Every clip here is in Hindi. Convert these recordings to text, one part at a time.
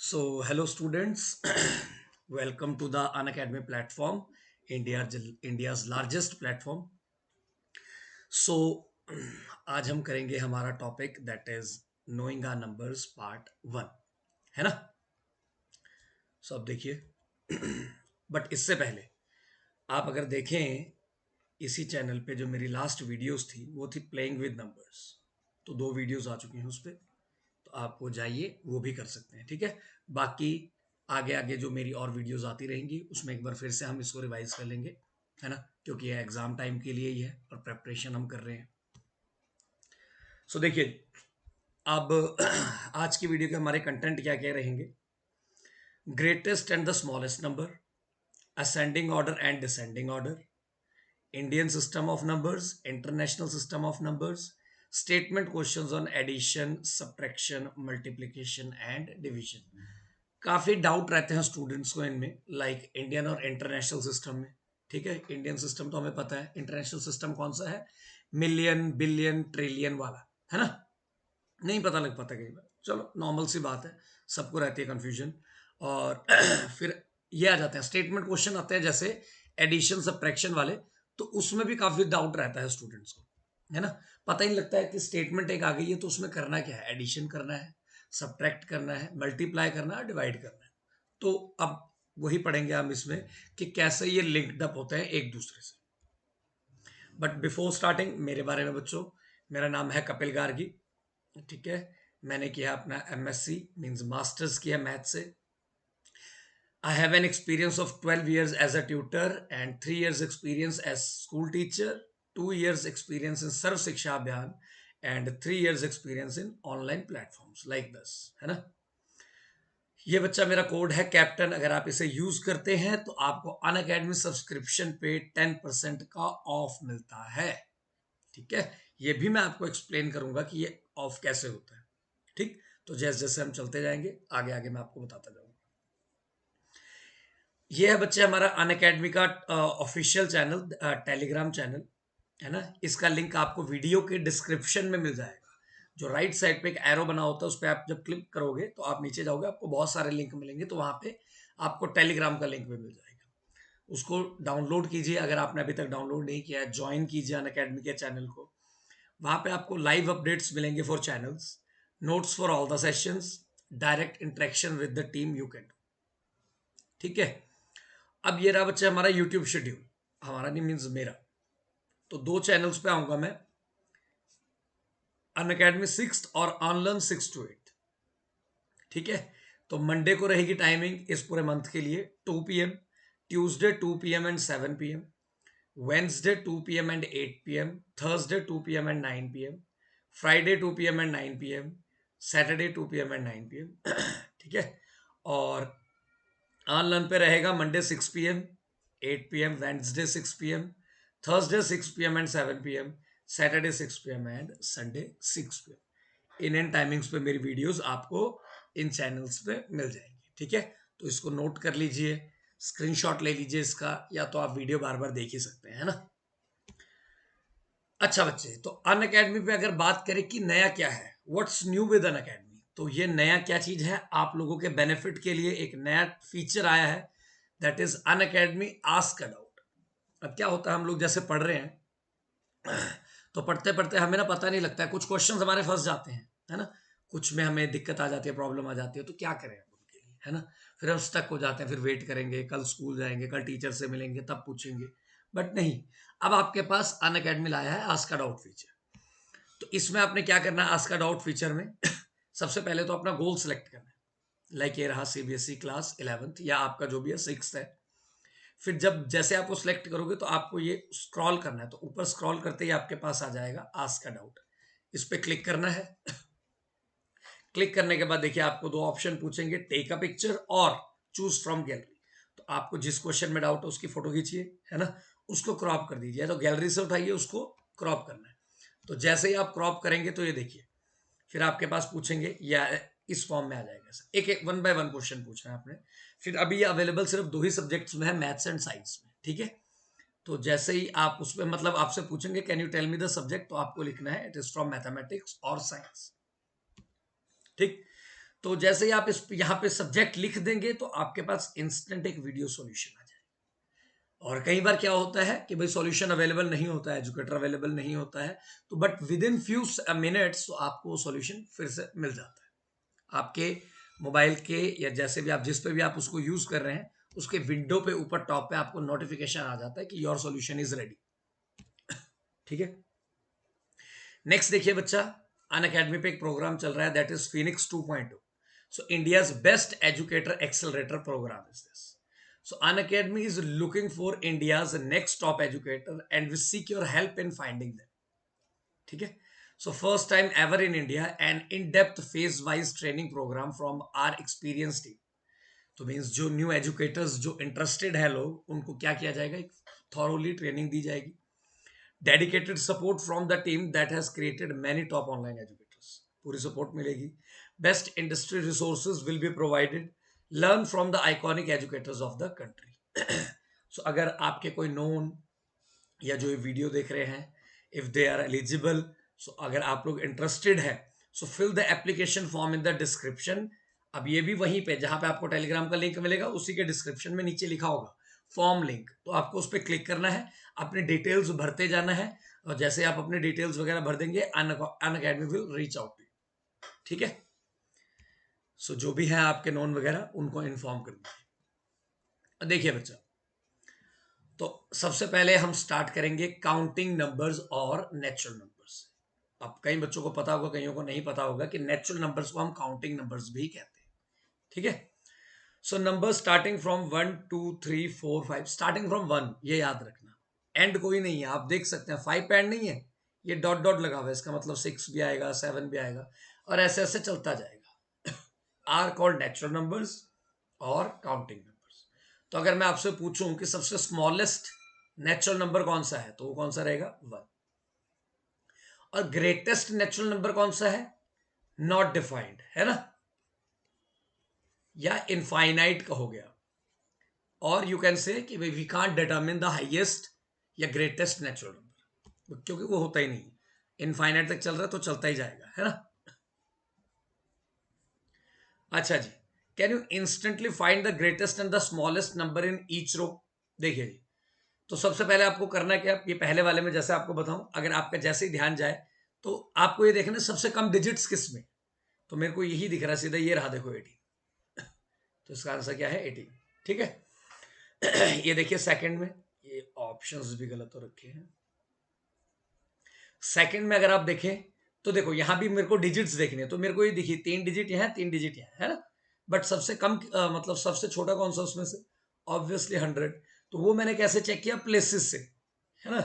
So, hello students, welcome to the Unacademy platform, India's largest platform. So, आज हम करेंगे हमारा topic that is knowing our numbers part 1, है ना? सो अब देखिए, बट इससे पहले आप अगर देखें इसी चैनल पे जो मेरी लास्ट वीडियोस थी वो थी प्लेइंग विद नंबर्स। तो 2 वीडियोस आ चुकी हैं उस पर, तो आप वो जाइए वो भी कर सकते हैं, ठीक है। बाकी आगे आगे जो मेरी और वीडियोस आती रहेंगी उसमें एक बार फिर से हम इसको रिवाइज कर लेंगे, है ना, क्योंकि ये एग्जाम टाइम के लिए ही है और प्रेपरेशन हम कर रहे हैं। सो देखिए, अब आज की वीडियो के हमारे कंटेंट क्या क्या रहेंगे। Greatest and the smallest number, ascending order and descending order, Indian system of numbers, international system of numbers, statement questions on addition, subtraction, multiplication and division. काफी डाउट रहते हैं स्टूडेंट्स को इनमें, लाइक इंडियन और इंटरनेशनल सिस्टम में। ठीक है, इंडियन सिस्टम तो हमें पता है, इंटरनेशनल सिस्टम कौन सा है, मिलियन बिलियन ट्रिलियन वाला, है ना? नहीं पता लग पाता कई बार, चलो नॉर्मल सी बात है, सबको रहती है कंफ्यूजन। और फिर ये आ जाते हैं स्टेटमेंट क्वेश्चन आते हैं जैसे एडिशन सब्ट्रैक्शन वाले, तो उसमें भी काफी डाउट रहता है स्टूडेंट्स को, है ना। पता ही नहीं लगता है कि स्टेटमेंट एक आ गई है तो उसमें करना क्या है, एडिशन करना है, सब्ट्रैक्ट करना है, मल्टीप्लाई करना है, डिवाइड करना है। तो अब वही पढ़ेंगे हम इसमें कि कैसे ये लिंक्ड अप होते हैं एक दूसरे से। बट बिफोर स्टार्टिंग मेरे बारे में बच्चों, मेरा नाम है कपिल गार्गी, ठीक है। मैंने किया अपना एमएससी मींस मास्टर्स किया मैथ से। I have an experience of 12 years as a tutor and 3 years experience as school teacher, 2 years experience in Sarv Shiksha Abhiyan and 3 years experience in online platforms like this, है ना। ये बच्चा मेरा कोड है कैप्टन, अगर आप इसे यूज करते हैं तो आपको अन अकेडमी सब्सक्रिप्शन पे 10% का ऑफ मिलता है, ठीक है। ये भी मैं आपको एक्सप्लेन करूंगा कि ये ऑफ कैसे होता है, ठीक। तो जैसे जैसे हम चलते जाएंगे आगे आगे मैं आपको बताता जाऊंगा। ये है बच्चे हमारा अन अकेडमी का ऑफिशियल चैनल, टेलीग्राम चैनल, है ना। इसका लिंक आपको वीडियो के डिस्क्रिप्शन में मिल जाएगा। जो राइट साइड पे एक एरो बना होता है उस पर आप जब क्लिक करोगे तो आप नीचे जाओगे, आपको बहुत सारे लिंक मिलेंगे, तो वहां पे आपको टेलीग्राम का लिंक भी मिल जाएगा। उसको डाउनलोड कीजिए, अगर आपने अभी तक डाउनलोड नहीं किया है ज्वाइन कीजिए अन अकेडमी के चैनल को। वहां पे आपको लाइव अपडेट्स मिलेंगे for channels, notes for all the sessions, direct interaction with the team you can, ठीक है। अब ये रहा बच्चे हमारा यूट्यूब शेड्यूल, हमारा नहीं मीन्स मेरा। तो 2 चैनल्स पे आऊंगा मैं, अन अकेडमी 6 और अनलर्न 6 to 8, ठीक है। तो मंडे को रहेगी टाइमिंग इस पूरे मंथ के लिए 2 PM, Tuesday 2 PM and 7 PM, Wednesday 2 PM and 8 PM, Thursday 2 PM and 9 PM, Friday 2 PM and 9 PM, Saturday 2 PM and 9 PM, ठीक है। और ऑनलाइन पे रहेगा Monday 6 PM, 8 PM, Wednesday 6 PM, Thursday 6 PM and 7 PM, Saturday 6 PM and Sunday 6 PM। In timings पे मेरी वीडियोस आपको इन चैनल्स पे मिल जाएंगी, ठीक है। तो इसको नोट कर लीजिए, स्क्रीनशॉट ले लीजिए इसका, या तो आप वीडियो बार बार देख ही सकते हैं, है ना। अच्छा बच्चे, तो अन अकेडमी पे अगर बात करें कि नया क्या है, what's new with Unacademy, तो ये नया क्या चीज है, आप लोगों के बेनिफिट के लिए एक नया फीचर आया है, that is Unacademy ask a doubt. अब क्या होता है, हम लोग जैसे पढ़ रहे हैं तो पढ़ते पढ़ते हमें ना पता नहीं लगता है, कुछ क्वेश्चन हमारे फंस जाते हैं, है ना। कुछ में हमें दिक्कत आ जाती है, प्रॉब्लम आ जाती है, तो क्या करें अब उनके लिए, है ना। फिर हम स्टक हो जाते हैं, फिर वेट करेंगे, कल स्कूल जाएंगे, कल टीचर से मिलेंगे तब पूछेंगे। बट नहीं, अब आपके पास अन अकेडमी लाया है आस्क अ डाउट फीचर। तो इसमें आपने क्या करना है, आस्क अ डाउट फीचर में सबसे पहले तो अपना गोल सेलेक्ट करना है, लाइक ये रहा सीबीएसई क्लास 11th या आपका जो भी है 6th है। फिर जब जैसे आप वो सिलेक्ट करोगे तो आपको ये स्क्रॉल करना है, तो ऊपर स्क्रॉल करते ही आपके पास आ जाएगा आस्क का डाउट, इस पे क्लिक करना है। क्लिक करने के बाद देखिए आपको 2 ऑप्शन पूछेंगे, टेक अ पिक्चर और चूज फ्रॉम गैलरी। तो आपको जिस क्वेश्चन में डाउट है उसकी फोटो खींचिए, है ना, उसको क्रॉप कर दीजिए, तो गैलरी से उठाइए, उसको क्रॉप करना है। तो जैसे ही आप क्रॉप करेंगे तो ये देखिए, फिर आपके पास पूछेंगे या इस फॉर्म में आ जाएगा, एक एक 1 by 1 क्वेश्चन पूछना है आपने। फिर अभी ये अवेलेबल सिर्फ 2 ही सब्जेक्ट्स में है, मैथ्स एंड साइंस में, ठीक है। तो जैसे ही आप उसमें मतलब आपसे पूछेंगे can you tell me the subject, तो आपको लिखना है इट इज फ्रॉम मैथमेटिक्स और साइंस, ठीक। तो जैसे ही आप इस यहाँ पे सब्जेक्ट लिख देंगे तो आपके पास इंस्टेंट एक वीडियो सॉल्यूशन आ जाएगा। और कई बार क्या होता है कि भाई सॉल्यूशन अवेलेबल नहीं होता है, एजुकेटर अवेलेबल नहीं होता है, तो but with in few minutes तो आपको सॉल्यूशन फिर से मिल जाता है आपके मोबाइल के, या जैसे भी आप जिस पे भी आप उसको यूज कर रहे हैं उसके विंडो पे ऊपर टॉप पे आपको नोटिफिकेशन आ जाता है कि योर सॉल्यूशन इज रेडी। ठीक है, नेक्स्ट देखिए बच्चा, अन अकेडमी पे एक प्रोग्राम चल रहा है that is Phoenix 2.0। So India's best educator accelerator programme is this. So Unacademy is looking for India's next top educator and we seek your help in finding them. ठीक है, so first time ever in India an in depth phase wise training programme from our experience team. तो मीन्स जो न्यू एजुकेटर्स जो इंटरेस्टेड है लोग, उनको क्या किया जाएगा, एक थॉरोली ट्रेनिंग दी जाएगी। Dedicated support from the team that has created many top online educators, पूरी सपोर्ट मिलेगी। Best industry resources will be provided, learn from the iconic educators of the country. So अगर आपके कोई नोन या जो ये वीडियो देख रहे हैं, if they are eligible, so अगर आप लोग इंटरेस्टेड है, so fill the application form in the description. अब ये भी वहीं पे जहां पे आपको टेलीग्राम का लिंक मिलेगा उसी के डिस्क्रिप्शन में नीचे लिखा होगा फॉर्म लिंक, तो आपको उस पर क्लिक करना है, अपने डिटेल्स भरते जाना है, और जैसे आप अपने डिटेल्स वगैरह भर देंगे Unacademy will reach out to you. ठीक है, सो जो भी है आपके नोन वगैरह उनको इन्फॉर्म कर दीजिए। देखिए बच्चा, तो सबसे पहले हम स्टार्ट करेंगे काउंटिंग नंबर्स और नेचुरल नंबर्स। अब कई बच्चों को पता होगा, कईयों को नहीं पता होगा कि नेचुरल नंबर्स को हम काउंटिंग नंबर्स भी कहते हैं। ठीक है, so number starting from 1 2 3 4 5, starting from 1, ये याद रखना, एंड कोई नहीं है। आप देख सकते हैं 5 एंड नहीं है, ये डॉट डॉट लगा हुआ है, इसका मतलब 6 भी आएगा, 7 भी आएगा, और ऐसे ऐसे चलता जाएगा। आर कॉल्ड नेचुरल नंबर्स और काउंटिंग नंबर्स। तो अगर मैं आपसे पूछूं कि सबसे स्मॉलेस्ट नेचुरल नंबर कौन सा है, तो वो कौन सा रहेगा, 1। और ग्रेटेस्ट नेचुरल नंबर कौन सा है, नॉट डिफाइंड, है ना, या इनफाइनाइट का हो गया। और यू कैन से कि we can't determine the highest या ग्रेटेस्ट नेचुरल नंबर, क्योंकि वो होता ही नहीं, इनफाइनाइट तक चल रहा है तो चलता ही जाएगा, है ना। अच्छा जी, can you instantly find the greatest and the smallest number in each row. देखिए जी, तो सबसे पहले आपको करना क्या, ये पहले वाले में जैसे आपको बताऊं, अगर आपका जैसे ही ध्यान जाए तो आपको ये देखना सबसे कम डिजिट्स किस में। तो मेरे को यही दिख रहा है सीधा, ये रहा देखो 18, तो इसका आंसर क्या है 18। ठीक है, ये देखिए सेकंड में, ये ऑप्शंस भी गलत हो रखे हैं। सेकंड में अगर आप देखें तो देखो यहां भी मेरे को डिजिट्स देखने, तो मेरे को ये दिखी 3 डिजिट यहाँ, 3 डिजिट यहाँ, है ना। बट सबसे कम मतलब सबसे छोटा कौन सा उसमें से, ऑब्वियसली 100। तो वो मैंने कैसे चेक किया, प्लेसेस से, है ना।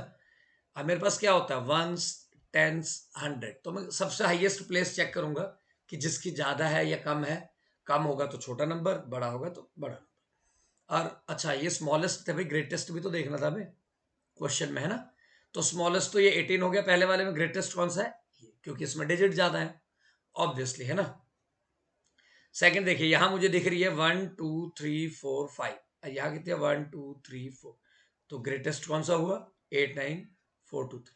अब मेरे पास क्या होता है, वंस, टेंस, 100, तो मैं सबसे हाईएस्ट प्लेस चेक करूंगा कि जिसकी ज्यादा है या कम है। कम होगा तो छोटा नंबर, बड़ा होगा तो बड़ा नंबर। और अच्छा, ये स्मॉलेस्ट थे भाई, ग्रेटेस्ट भी तो देखना था हमें क्वेश्चन में, है ना। तो स्मॉलेस्ट तो ये 18 हो गया पहले वाले में, ग्रेटेस्ट कौन सा है ये, क्योंकि इसमें डिजिट ज्यादा है, ऑब्वियसली, है ना। सेकंड देखिए, यहां मुझे दिख रही है 1 2 3 4 5, यहां कितने 1 2 3 4, तो ग्रेटेस्ट कौन सा हुआ, 8 9 4 2 3,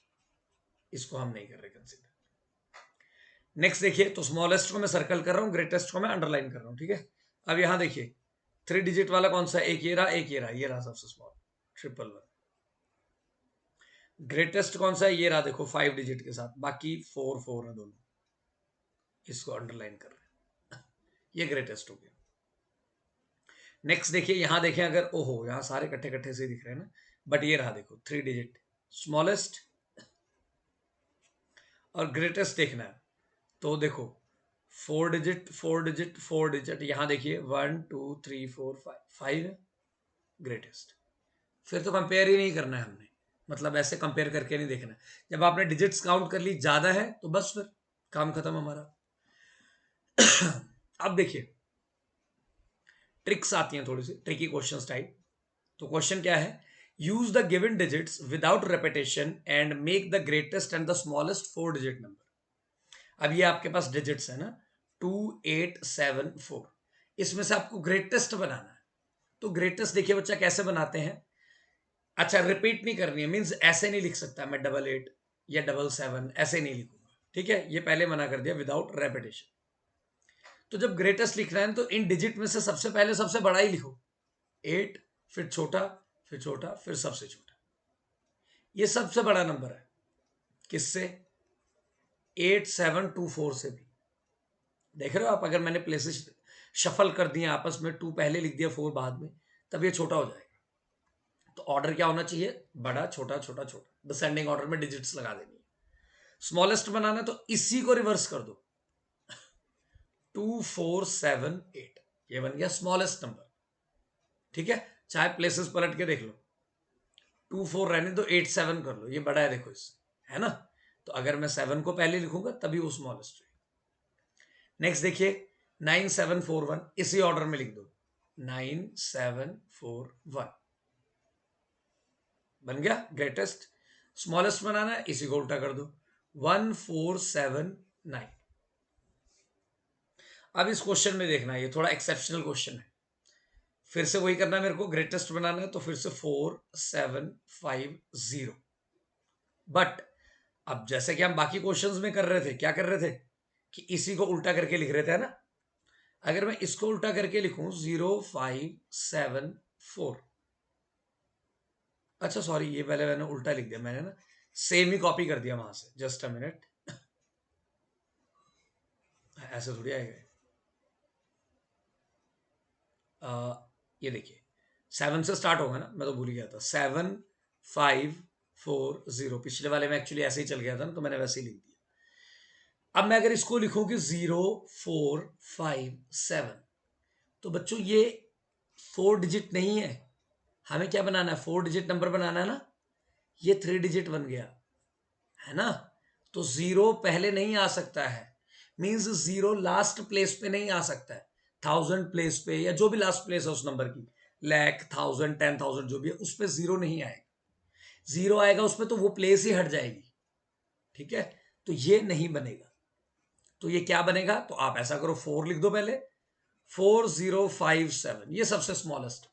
इसको हम नहीं कर रहे कंसिडर। नेक्स्ट देखिए, तो स्मॉलेस्ट को मैं सर्कल कर रहा हूं, ग्रेटेस्ट को मैं अंडरलाइन कर रहा हूं। ठीक है, अब यहां देखिए 3 डिजिट वाला कौन सा, एक ये रहा, एक ये रहा, ये रहा सबसे स्मॉल, 111। ग्रेटेस्ट कौन सा है, ये रहा देखो 5 डिजिट के साथ, बाकी 4 4 है दोनों, इसको अंडरलाइन कर रहे हैं, ये ग्रेटेस्ट हो गया। नेक्स्ट देखिए, यहां देखें अगर, ओहो यहां सारे इकट्ठे इकट्ठे से दिख रहे हैं ना, बट ये रहा देखो 3 डिजिट स्मॉलेस्ट, और ग्रेटेस्ट देखना है तो देखो 4 डिजिट 4 डिजिट 4 डिजिट, यहां देखिए 1 2 3 4 5, 5 है ग्रेटेस्ट। फिर तो कंपेयर ही नहीं करना है हमने, मतलब ऐसे कंपेयर करके नहीं देखना है। जब आपने डिजिट्स काउंट कर ली ज्यादा है तो बस फिर काम खत्म हमारा। अब देखिए ट्रिक्स आती हैं, थोड़ी सी ट्रिकी क्वेश्चन टाइप। तो क्वेश्चन क्या है, use the given digits without repetition and make the greatest and the smallest 4 digit number. अब ये आपके पास डिजिट्स है ना, 2 8 7 4, इसमें से आपको ग्रेटेस्ट बनाना है। तो ग्रेटेस्ट देखिए बच्चा कैसे बनाते हैं, अच्छा रिपीट नहीं करनी है, मीन्स ऐसे नहीं लिख सकता मैं 88 या 77, ऐसे नहीं लिखूंगा। ठीक है, ये पहले मना कर दिया, विदाउट रेपिटेशन। तो जब ग्रेटेस्ट लिखना है तो इन डिजिट में से सबसे पहले सबसे बड़ा ही लिखो, 8, फिर छोटा, फिर छोटा, फिर सबसे छोटा। ये सबसे बड़ा नंबर है किससे? 8724 से भी। देख रहे हो आप, अगर मैंने प्लेसेस शफल कर दिए आपस में, 2 पहले लिख दिया 4 बाद में, तब ये छोटा हो जाएगा। तो ऑर्डर क्या होना चाहिए? बड़ा छोटा छोटा छोटा, डिसेंडिंग ऑर्डर में डिजिट्स लगा देनी है। स्मॉलेस्ट बनाना है तो इसी को रिवर्स कर दो, 2478, ये बन गया स्मॉलेस्ट नंबर। ठीक है, चाहे प्लेसेस पलट के देख लो, 24 रहने दो, 87 कर लो, ये बड़ा है देखो इससे, है ना। तो अगर मैं 7 को पहले लिखूंगा तभी वो स्मॉलेस्ट है। नेक्स्ट देखिए 9741, इसी ऑर्डर में लिख दो, 9741 बन गया ग्रेटेस्ट। स्मॉलेस्ट बनाना है, इसी को उल्टा कर दो, 1479। अब इस क्वेश्चन में देखना, ये थोड़ा एक्सेप्शनल क्वेश्चन है, फिर से वही करना है मेरे को, ग्रेटेस्ट बनाना है तो फिर से 4750। बट अब जैसे कि हम बाकी क्वेश्चंस में कर रहे थे, क्या कर रहे थे कि इसी को उल्टा करके लिख रहे थे, है ना। अगर मैं इसको उल्टा करके लिखूं 0574, अच्छा सॉरी, ये पहले मैंने उल्टा लिख दिया, मैंने ना सेम ही कॉपी कर दिया वहां से, जस्ट अ मिनट, ऐसे थोड़ी आएगा। ये देखिए 7 से स्टार्ट होगा ना, मैं तो भूल गया था, 7540, पिछले वाले में एक्चुअली ऐसे ही चल गया था ना, तो मैंने वैसे ही लिख दिया। अब मैं अगर इसको लिखूं कि 0457, तो बच्चों ये 4 डिजिट नहीं है, हमें क्या बनाना है? 4 डिजिट नंबर बनाना है ना। ये 3 डिजिट बन गया, है ना। तो 0 पहले नहीं आ सकता है, मींस 0 लास्ट प्लेस पे नहीं आ सकता है, 1000 प्लेस पे या जो भी लास्ट प्लेस है उस नंबर की, लाख, 1000, 10,000 जो भी है, उस पर 0 नहीं आएगा। 0 आएगा उसमें तो वो प्लेस ही हट जाएगी। ठीक है, तो ये नहीं बनेगा। तो ये क्या बनेगा? तो आप ऐसा करो, 4 लिख दो पहले, 4057, ये सबसे smallest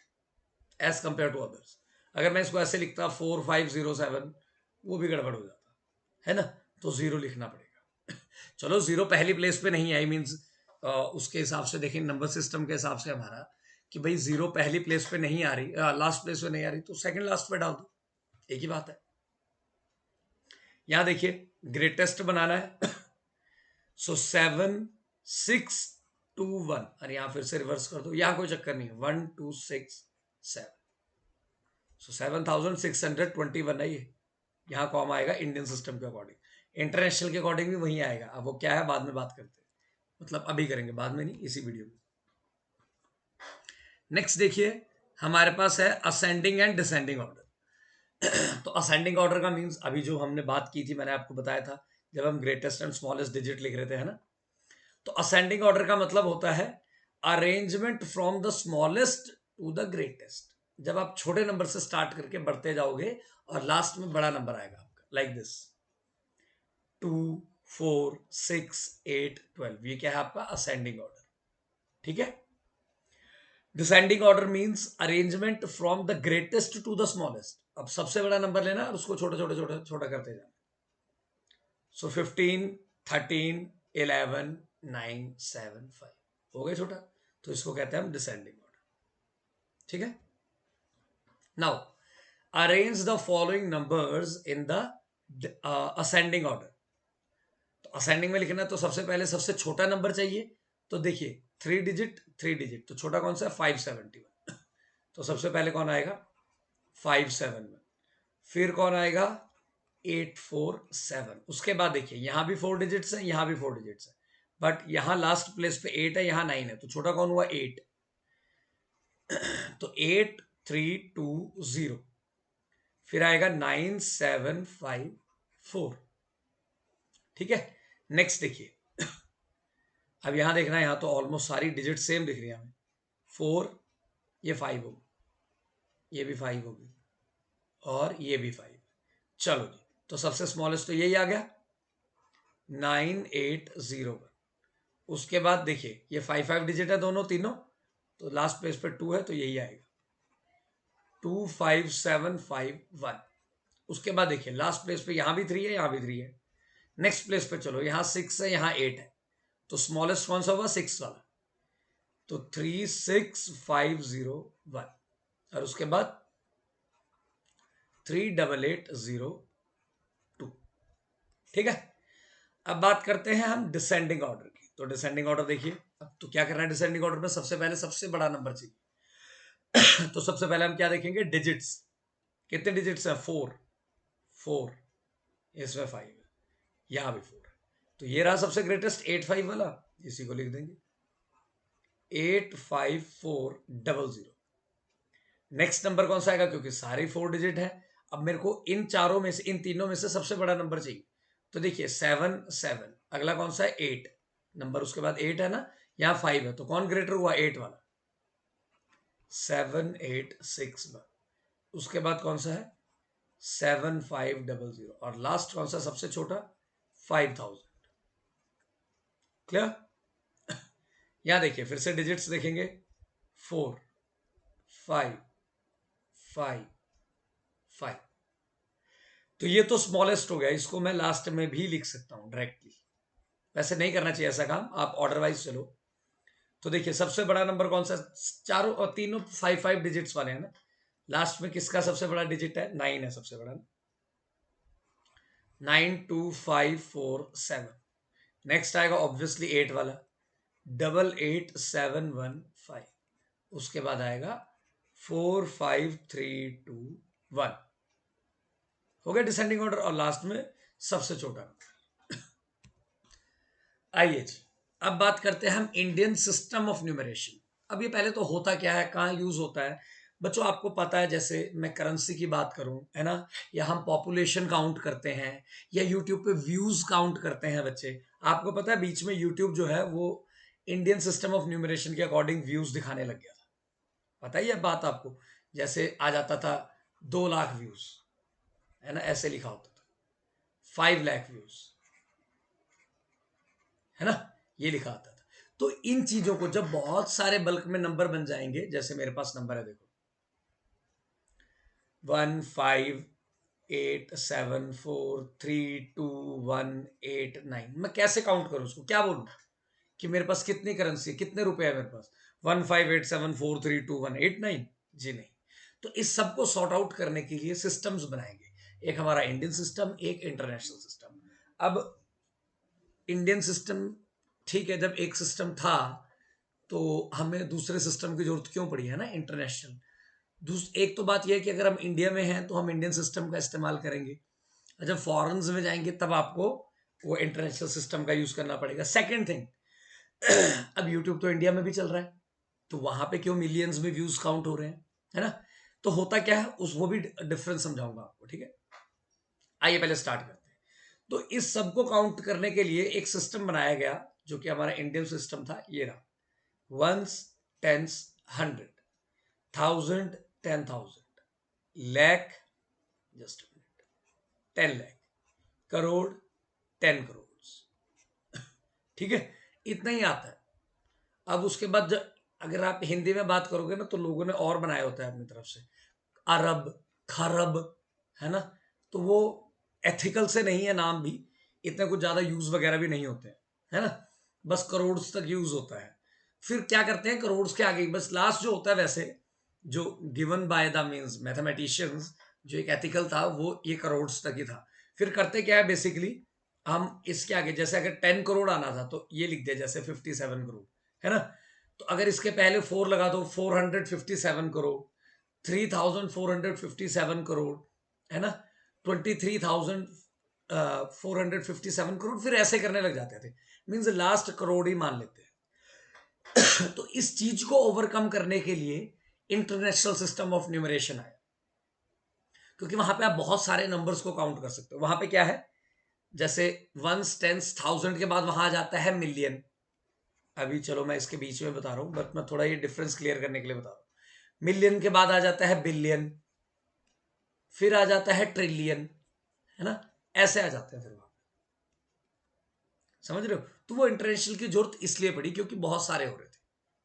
as compare to others. अगर मैं इसको ऐसे लिखता 4507, वो भी गड़बड़ हो जाता, है ना। तो 0 लिखना पड़ेगा। चलो 0 पहली प्लेस पे नहीं आई, मीन्स उसके हिसाब से देखें, नंबर सिस्टम के हिसाब से हमारा, कि भाई 0 पहली प्लेस पे नहीं आ रही, लास्ट प्लेस पे नहीं आ रही, तो सेकंड लास्ट पे डाल दो, एक ही बात है। यहां देखिए ग्रेटेस्ट बनाना है, सो 7621, और यहां फिर से रिवर्स कर दो, यहां कोई चक्कर नहीं है, 1267, सो 7621 है ये। यहां कॉम आएगा इंडियन सिस्टम के अकॉर्डिंग, इंटरनेशनल के अकॉर्डिंग भी वही आएगा। अब वो क्या है बाद में बात करते हैं, मतलब अभी करेंगे, बाद में नहीं, इसी वीडियो में। नेक्स्ट देखिए हमारे पास है असेंडिंग एंड डिसेंडिंग ऑर्डर। तो असेंडिंग ऑर्डर का मीन्स अभी जो हमने बात की थी, मैंने आपको बताया था, जब हम ग्रेटेस्ट एंड स्मॉलेस्ट डिजिट लिख रहे थे, है ना। तो असेंडिंग ऑर्डर का मतलब होता है arrangement from the smallest to the greatest. जब आप छोटे नंबर से स्टार्ट करके बढ़ते जाओगे और लास्ट में बड़ा नंबर आएगा आपका, लाइक दिस, 2, 4, 6, 8, 12, ये क्या है आपका असेंडिंग ऑर्डर। ठीक है, descending order means arrangement from the greatest to the smallest. अब सबसे बड़ा नंबर लेना और उसको छोटा छोटा छोटा छोटा करते जाना। सो 15, 13, 11, 9, 7, 5 हो गए छोटा, तो इसको कहते हैं हम डिसेंडिंग ऑर्डर। ठीक है, now arrange the following numbers in the ascending order. तो असेंडिंग में लिखना है तो सबसे पहले सबसे छोटा नंबर चाहिए। तो देखिए 3 डिजिट 3 डिजिट, तो छोटा कौन सा है? 571। तो सबसे पहले कौन आएगा? 571। फिर कौन आएगा? 847। उसके बाद देखिए यहां भी 4 डिजिट्स है, यहां भी 4 डिजिट्स है, बट यहां लास्ट प्लेस पे 8 है, यहां 9 है, तो छोटा कौन हुआ? 8। तो 8320। फिर आएगा 9754। ठीक है, नेक्स्ट देखिए, अब यहां देखना है, यहां तो ऑलमोस्ट सारी डिजिट सेम दिख रही है हमें। 4, ये 5 होगी, ये भी 5 होगी, और ये भी 5। चलो जी, तो सबसे स्मॉलेस्ट तो यही आ गया 9801। उसके बाद देखिए ये 5 डिजिट है दोनों तीनों, तो लास्ट पेज पे 2 है, तो यही आएगा 25751। उसके बाद देखिए लास्ट प्लेस पे यहां भी 3 है, यहां भी 3 है। नेक्स्ट प्लेस पे चलो, यहां 6 है, यहां 8 है, तो स्मॉलेस्ट कौन सा होगा? 6 वाला, तो 36501 और उसके बाद 38802। ठीक है, अब बात करते हैं हम डिसेंडिंग ऑर्डर की। तो डिसेंडिंग ऑर्डर देखिए, अब तो क्या करना है डिसेंडिंग ऑर्डर में, सबसे पहले सबसे बड़ा नंबर चाहिए। तो सबसे पहले हम क्या देखेंगे, डिजिट्स। कितने डिजिट्स हैं, 4। 4, इसमें 5 है, यहां भी 4 है, तो ये रहा सबसे ग्रेटेस्ट 85 वाला, इसी को लिख देंगे 85400। नेक्स्ट नंबर कौन सा आएगा, क्योंकि सारे 4 डिजिट है। अब मेरे को इन चारों में से, इन तीनों में से सबसे बड़ा नंबर चाहिए। तो देखिए 7 7, अगला कौन सा है, 8 नंबर, उसके बाद 8 है ना, यहाँ 5 है, तो कौन ग्रेटर हुआ, 8 वाला, 7861। उसके बाद कौन सा है, 7500, और लास्ट कौन सा सबसे छोटा, 5000। क्लियर। यहां देखिए फिर से डिजिट्स देखेंगे, 4 5 5 5। तो ये तो स्मॉलेस्ट हो गया, इसको मैं लास्ट में भी लिख सकता हूं डायरेक्टली। वैसे नहीं करना चाहिए ऐसा काम, आप ऑर्डर वाइज चलो। तो देखिए सबसे बड़ा नंबर कौन सा, चारों और तीनों 5 डिजिट्स वाले हैं ना। लास्ट में किसका सबसे बड़ा डिजिट है, 9 है सबसे बड़ा, 92547। नेक्स्ट आएगा ऑब्वियसली 8 वाला, 88715। उसके बाद आएगा 45321। हो गया डिसेंडिंग ऑर्डर, और लास्ट में सबसे छोटा। आइए जी, अब बात करते हैं हम इंडियन सिस्टम ऑफ न्यूमरेशन। अब ये पहले तो होता क्या है, कहाँ यूज होता है बच्चों, आपको पता है। जैसे मैं करेंसी की बात करूं, है ना, या हम पॉपुलेशन काउंट करते हैं, या यूट्यूब पे व्यूज काउंट करते हैं बच्चे। आपको पता है बीच में यूट्यूब जो है वो इंडियन सिस्टम ऑफ न्यूमरेशन के अकॉर्डिंग व्यूज दिखाने लग गया था। पता ही है बात आपको, जैसे आ जाता था 2 लाख व्यूज, है ना, ऐसे लिखा होता था, 5 लाख व्यूज, है ना, ये लिखा आता था। तो इन चीजों को जब बहुत सारे बल्क में नंबर बन जाएंगे, जैसे मेरे पास नंबर है देखो 15874321189, मैं कैसे काउंट करूं उसको, क्या बोलूं कि मेरे पास कितनी करेंसी है, कितने रुपए है मेरे पास, 15874321189, जी नहीं। तो इस सबको सॉर्ट आउट करने के लिए सिस्टम्स बनाएंगे, एक हमारा इंडियन सिस्टम, एक इंटरनेशनल सिस्टम। अब इंडियन सिस्टम, ठीक है, जब एक सिस्टम था तो हमें दूसरे सिस्टम की जरूरत क्यों पड़ी, है ना, इंटरनेशनल। एक तो बात यह है कि अगर हम इंडिया में हैं तो हम इंडियन सिस्टम का इस्तेमाल करेंगे, जब फॉरेन्स में जाएंगे तब आपको वो इंटरनेशनल सिस्टम का यूज करना पड़ेगा। सेकंड थिंग, अब यूट्यूब तो इंडिया में भी चल रहा है, तो वहां पे क्यों मिलियंस में व्यूज काउंट हो रहे हैं, है ना। तो होता क्या है, उस वो भी डिफरेंस समझाऊंगा आपको, ठीक है। आइए पहले स्टार्ट करते हैं। तो इस सबको काउंट करने के लिए एक सिस्टम बनाया गया, जो कि हमारा इंडियन सिस्टम था, ये रहा, ones, tens, 100, 1000, 10,000, lakh, just 10 lakh, crore, 10 crore, ठीक है, इतना ही आता है। अब उसके बाद अगर आप हिंदी में बात करोगे ना, तो लोगों ने और बनाया होता है अपनी तरफ से, अरब, खरब, है ना। तो वो एथिकल से नहीं है नाम भी, इतने कुछ ज्यादा यूज वगैरह भी नहीं होते हैं, है ना, बस करोड़ तक यूज होता है। फिर क्या करते हैं, करोड़ के आगे बस लास्ट जो होता है, वैसे जो given by the means mathematicians, जो एक एथिकल था, वो ये करोड़ तक ही था। फिर करते क्या है बेसिकली, हम इसके आगे जैसे अगर 10 करोड़ आना था तो ये लिख दिया जैसे 57 करोड़, है ना। तो अगर इसके पहले 4 लगा दो, 457 करोड़, 3457 करोड़, है ना, 23,457 करोड़, फिर ऐसे करने लग जाते थे, मीन्स लास्ट करोड़ ही मान लेते हैं। तो इस चीज को ओवरकम करने के लिए इंटरनेशनल सिस्टम ऑफ न्यूमरेशन आया, क्योंकि वहां पे आप बहुत सारे नंबर्स को काउंट कर सकते हो। वहां पे क्या है, जैसे वंस, टेंस, 1000 के बाद वहां आ जाता है मिलियन। अभी चलो मैं इसके बीच में बता रहा हूं, बट मैं थोड़ा ये डिफरेंस क्लियर करने के लिए बता रहा हूं। मिलियन के बाद आ जाता है बिलियन, फिर आ जाता है ट्रिलियन, है ना, ऐसे आ जाते हैं फिर वहां, समझ रहे हो। तो वो इंटरनेशनल की जरूरत इसलिए पड़ी क्योंकि बहुत सारे हो रहे थे,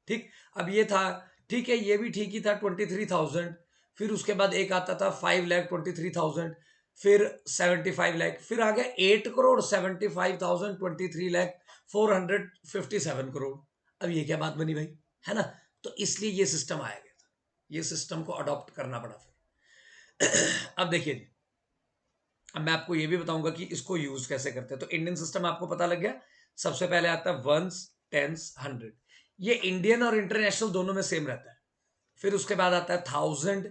ठीक। अब ये था, ठीक है, ये भी ठीक ही था, 23,000। फिर उसके बाद एक आता था 5,23,000, फिर 75 लाख, फिर आ गया 8 करोड़ 75,023 लाख 457 करोड़। अब ये क्या बात बनी भाई, है ना। तो इसलिए ये सिस्टम आया गया था, ये सिस्टम को अडॉप्ट करना पड़ा फिर। अब देखिए जी, अब मैं आपको ये भी बताऊंगा कि इसको यूज कैसे करते हैं। तो इंडियन सिस्टम आपको पता लग गया। सबसे पहले आता है वंस, टेंस, हंड्रेड। ये इंडियन और इंटरनेशनल दोनों में सेम रहता है। फिर उसके बाद आता है थाउजेंड,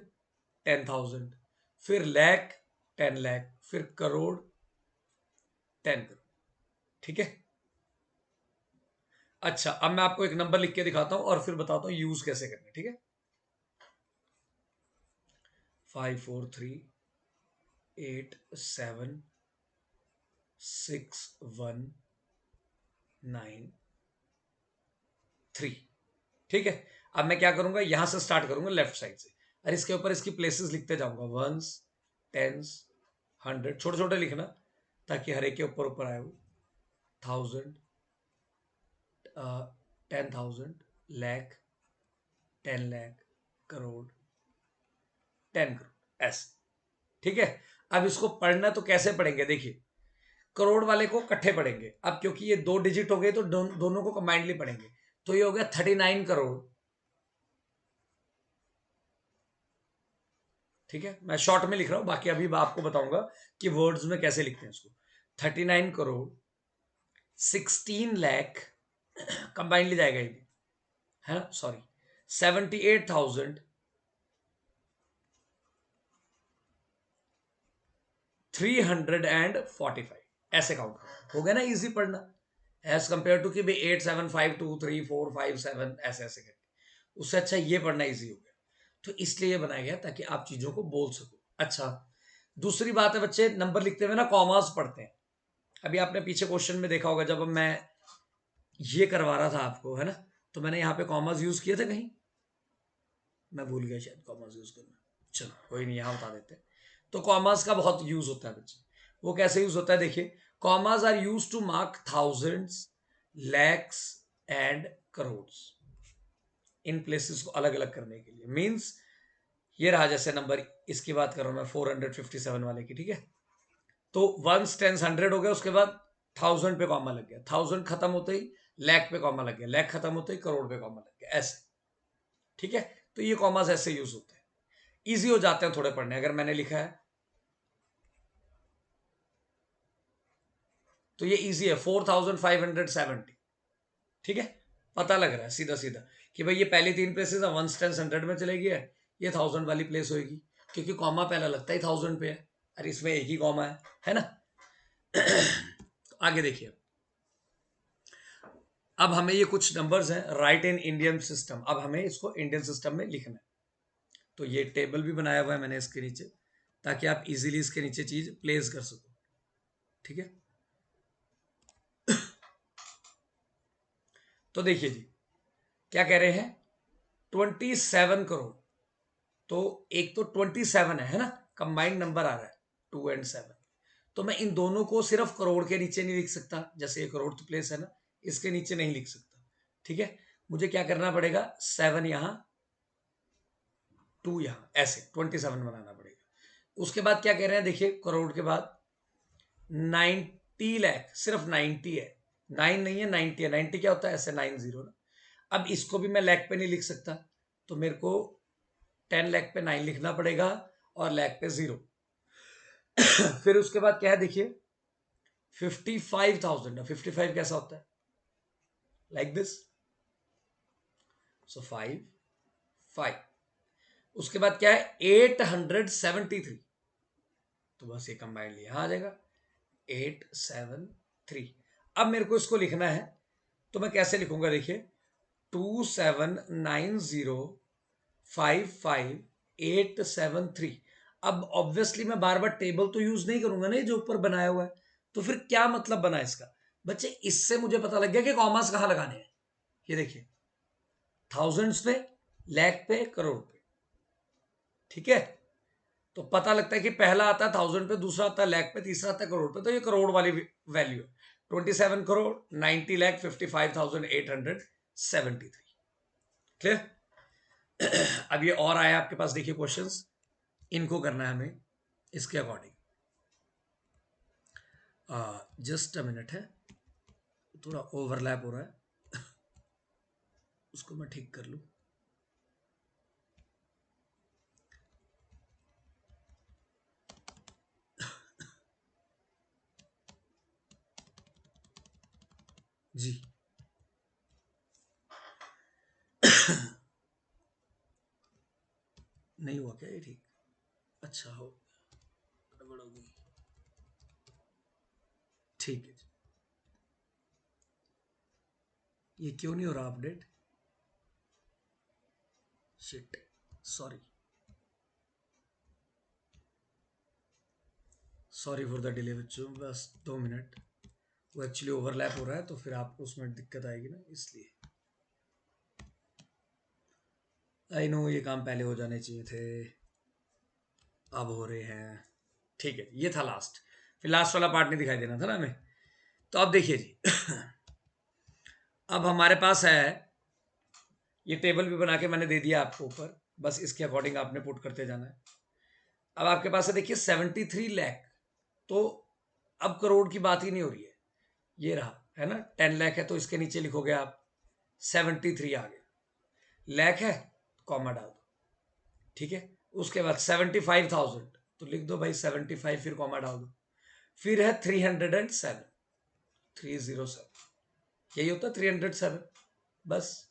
10,000, फिर लैख, 10 लाख, फिर करोड़, 10 करोड़। ठीक है। अच्छा, अब मैं आपको एक नंबर लिख के दिखाता हूं और फिर बताता हूं यूज कैसे करना। ठीक है। 54387193। ठीक है। अब मैं क्या करूंगा, यहां से स्टार्ट करूंगा लेफ्ट साइड से, और इसके ऊपर इसकी प्लेसेस लिखते जाऊंगा। वंस, टेंस, हंड्रेड, छोटे छोटे लिखना ताकि हर एक के ऊपर ऊपर आए वो। थाउजेंड, 10,000, लैख, 10 लाख, करोड़, 10 करोड़, ऐसे। ठीक है। अब इसको पढ़ना तो कैसे पढ़ेंगे, देखिए। करोड़ वाले को इकट्ठे पढ़ेंगे। अब क्योंकि ये 2 डिजिट हो गए तो दोनों को कंबाइंडली पढ़ेंगे। तो ये हो गया 39 करोड़। ठीक है, मैं शॉर्ट में लिख रहा हूं, बाकी अभी आपको बताऊंगा कि वर्ड्स में कैसे लिखते हैं इसको। 39 करोड़, 16 लाख, कंबाइंडली जाएगा ये भी, है ना, सॉरी, 78,345, ऐसे काउंट हो गया ना, इजी पढ़ना। एज कंपेयर टू कि भाई 87523457 ऐसे ऐसे करके, उससे अच्छा ये पढ़ना इजी हो गया। तो इसलिए ये बनाया गया ताकि आप चीजों को बोल सको। अच्छा, दूसरी बात है बच्चे, नंबर लिखते हुए ना कॉमास पढ़ते हैं। अभी आपने पीछे क्वेश्चन में देखा होगा, जब मैं ये करवा रहा था आपको, है ना, तो मैंने यहाँ पे कॉमास यूज किए थे कहीं, मैं भूल गया शायद कॉमास यूज करना। चलो कोई नहीं, यहाँ बता देते हैं। तो कॉमास का बहुत यूज होता है बच्चे। वो कैसे यूज होता है, देखिए। Commas are use to mark thousands, lakhs and crores, इन प्लेसेस को अलग अलग करने के लिए। मींस ये रहा जैसे नंबर, इसकी बात कर रहा हूं मैं 457 वाले की। ठीक है। तो वंस, टेंस, हंड्रेड हो गया, उसके बाद थाउजेंड पे कॉमा लग गया, थाउजेंड खत्म होते ही लैख पे कॉमा लग गया, लैख खत्म होते ही करोड़ पे कॉमा लग गया, ऐसे। ठीक है। तो ये कॉमास ऐसे यूज होते हैं, इजी हो जाते हैं थोड़े पढ़ने। अगर मैंने लिखा है तो ये इजी है, 4570। ठीक है। पता लग रहा है सीधा सीधा कि भाई ये पहली 3 प्लेसेस है, वंस, टेंस, हंड्रेड में चलेगी है, ये थाउजेंड वाली प्लेस होगी, क्योंकि कॉमा पहला लगता ही थाउजेंड पे है, और इसमें एक ही कॉमा है ना। आगे देखिए, अब हमें ये कुछ नंबर्स हैं, राइट इन इंडियन सिस्टम। अब हमें इसको इंडियन सिस्टम में लिखना है। तो ये टेबल भी बनाया हुआ है मैंने इसके नीचे, ताकि आप इजीली इसके नीचे चीज प्लेस कर सको। ठीक है। तो देखिए जी, क्या कह रहे हैं, 27 करोड़। तो एक तो 27 है ना, कंबाइंड नंबर आ रहा है 2 और 7। तो मैं इन दोनों को सिर्फ करोड़ के नीचे नहीं लिख सकता, जैसे ये करोड़ तो प्लेस है ना, इसके नीचे नहीं लिख सकता। ठीक है। मुझे क्या करना पड़ेगा, 7 यहां, 2 यहां, ऐसे 27 बनाना पड़ेगा। उसके बाद क्या कह रहे हैं, देखिए, करोड़ के बाद 90 लाख, सिर्फ 90 है, 9 नहीं है, 90 है। 90 क्या होता है, ऐसे 90 ना। अब इसको भी मैं लैख पे नहीं लिख सकता, तो मेरे को 10 लाख पे 9 लिखना पड़ेगा, और लैख पे 0। फिर उसके बाद क्या है, देखिए, 55,000। 55 कैसा होता है, लाइक दिस, सो 5 5। उसके बाद क्या है, 873। तो बस ये कंबाइंड यहां आ जाएगा, 873। अब मेरे को इसको लिखना है, तो मैं कैसे लिखूंगा, देखिए, 279055,873। अब ऑब्वियसली मैं बार बार टेबल तो यूज नहीं करूंगा ना, जो ऊपर बनाया हुआ है। तो फिर क्या मतलब बना इसका, बच्चे, इससे मुझे पता लग गया कि कॉमास कहां लगाने हैं। ये देखिए, थाउजेंड्स पे, लैख पे, करोड़ पे। ठीक है। तो पता लगता है कि पहला आता है थाउजेंड पे, दूसरा आता है लैख पे, तीसरा आता है करोड़ पे। तो ये करोड़ वाली वैल्यू है, 27 करोड़, 90,55,873। क्लियर। अब ये और आया आपके पास, देखिए क्वेश्चंस, इनको करना है हमें इसके अकॉर्डिंग। जस्ट अ मिनट है, थोड़ा ओवरलैप हो रहा है। उसको मैं ठीक कर लूं। जी नहीं हुआ क्या ये ठीक? अच्छा हो, गड़बड़ हो गई। ठीक है जी। ये क्यों नहीं हो रहा update? Shit, sorry, sorry for the delay बच्चों, बस 2 मिनट। वो एक्चुअली ओवरलैप हो रहा है तो फिर आपको उसमें दिक्कत आएगी ना, इसलिए। आई नो ये काम पहले हो जाने चाहिए थे, अब हो रहे हैं। ठीक है, ये था लास्ट। फिर लास्ट वाला पार्ट नहीं दिखाई देना था ना हमें। तो अब देखिए जी, अब हमारे पास है, ये टेबल भी बना के मैंने दे दिया आपको ऊपर, बस इसके अकॉर्डिंग आपने पुट करते जाना है। अब आपके पास है, देखिए 73 लाख। तो अब करोड़ की बात ही नहीं हो रही है, ये रहा है ना, 10 लाख है तो इसके नीचे लिखोगे आप 73 आ गया। लाख है, कॉमा डाल दो, ठीक है। उसके बाद 75,000, तो लिख दो भाई 75, फिर कॉमा डाल दो। फिर है 307, 307, यही होता है 307, बस।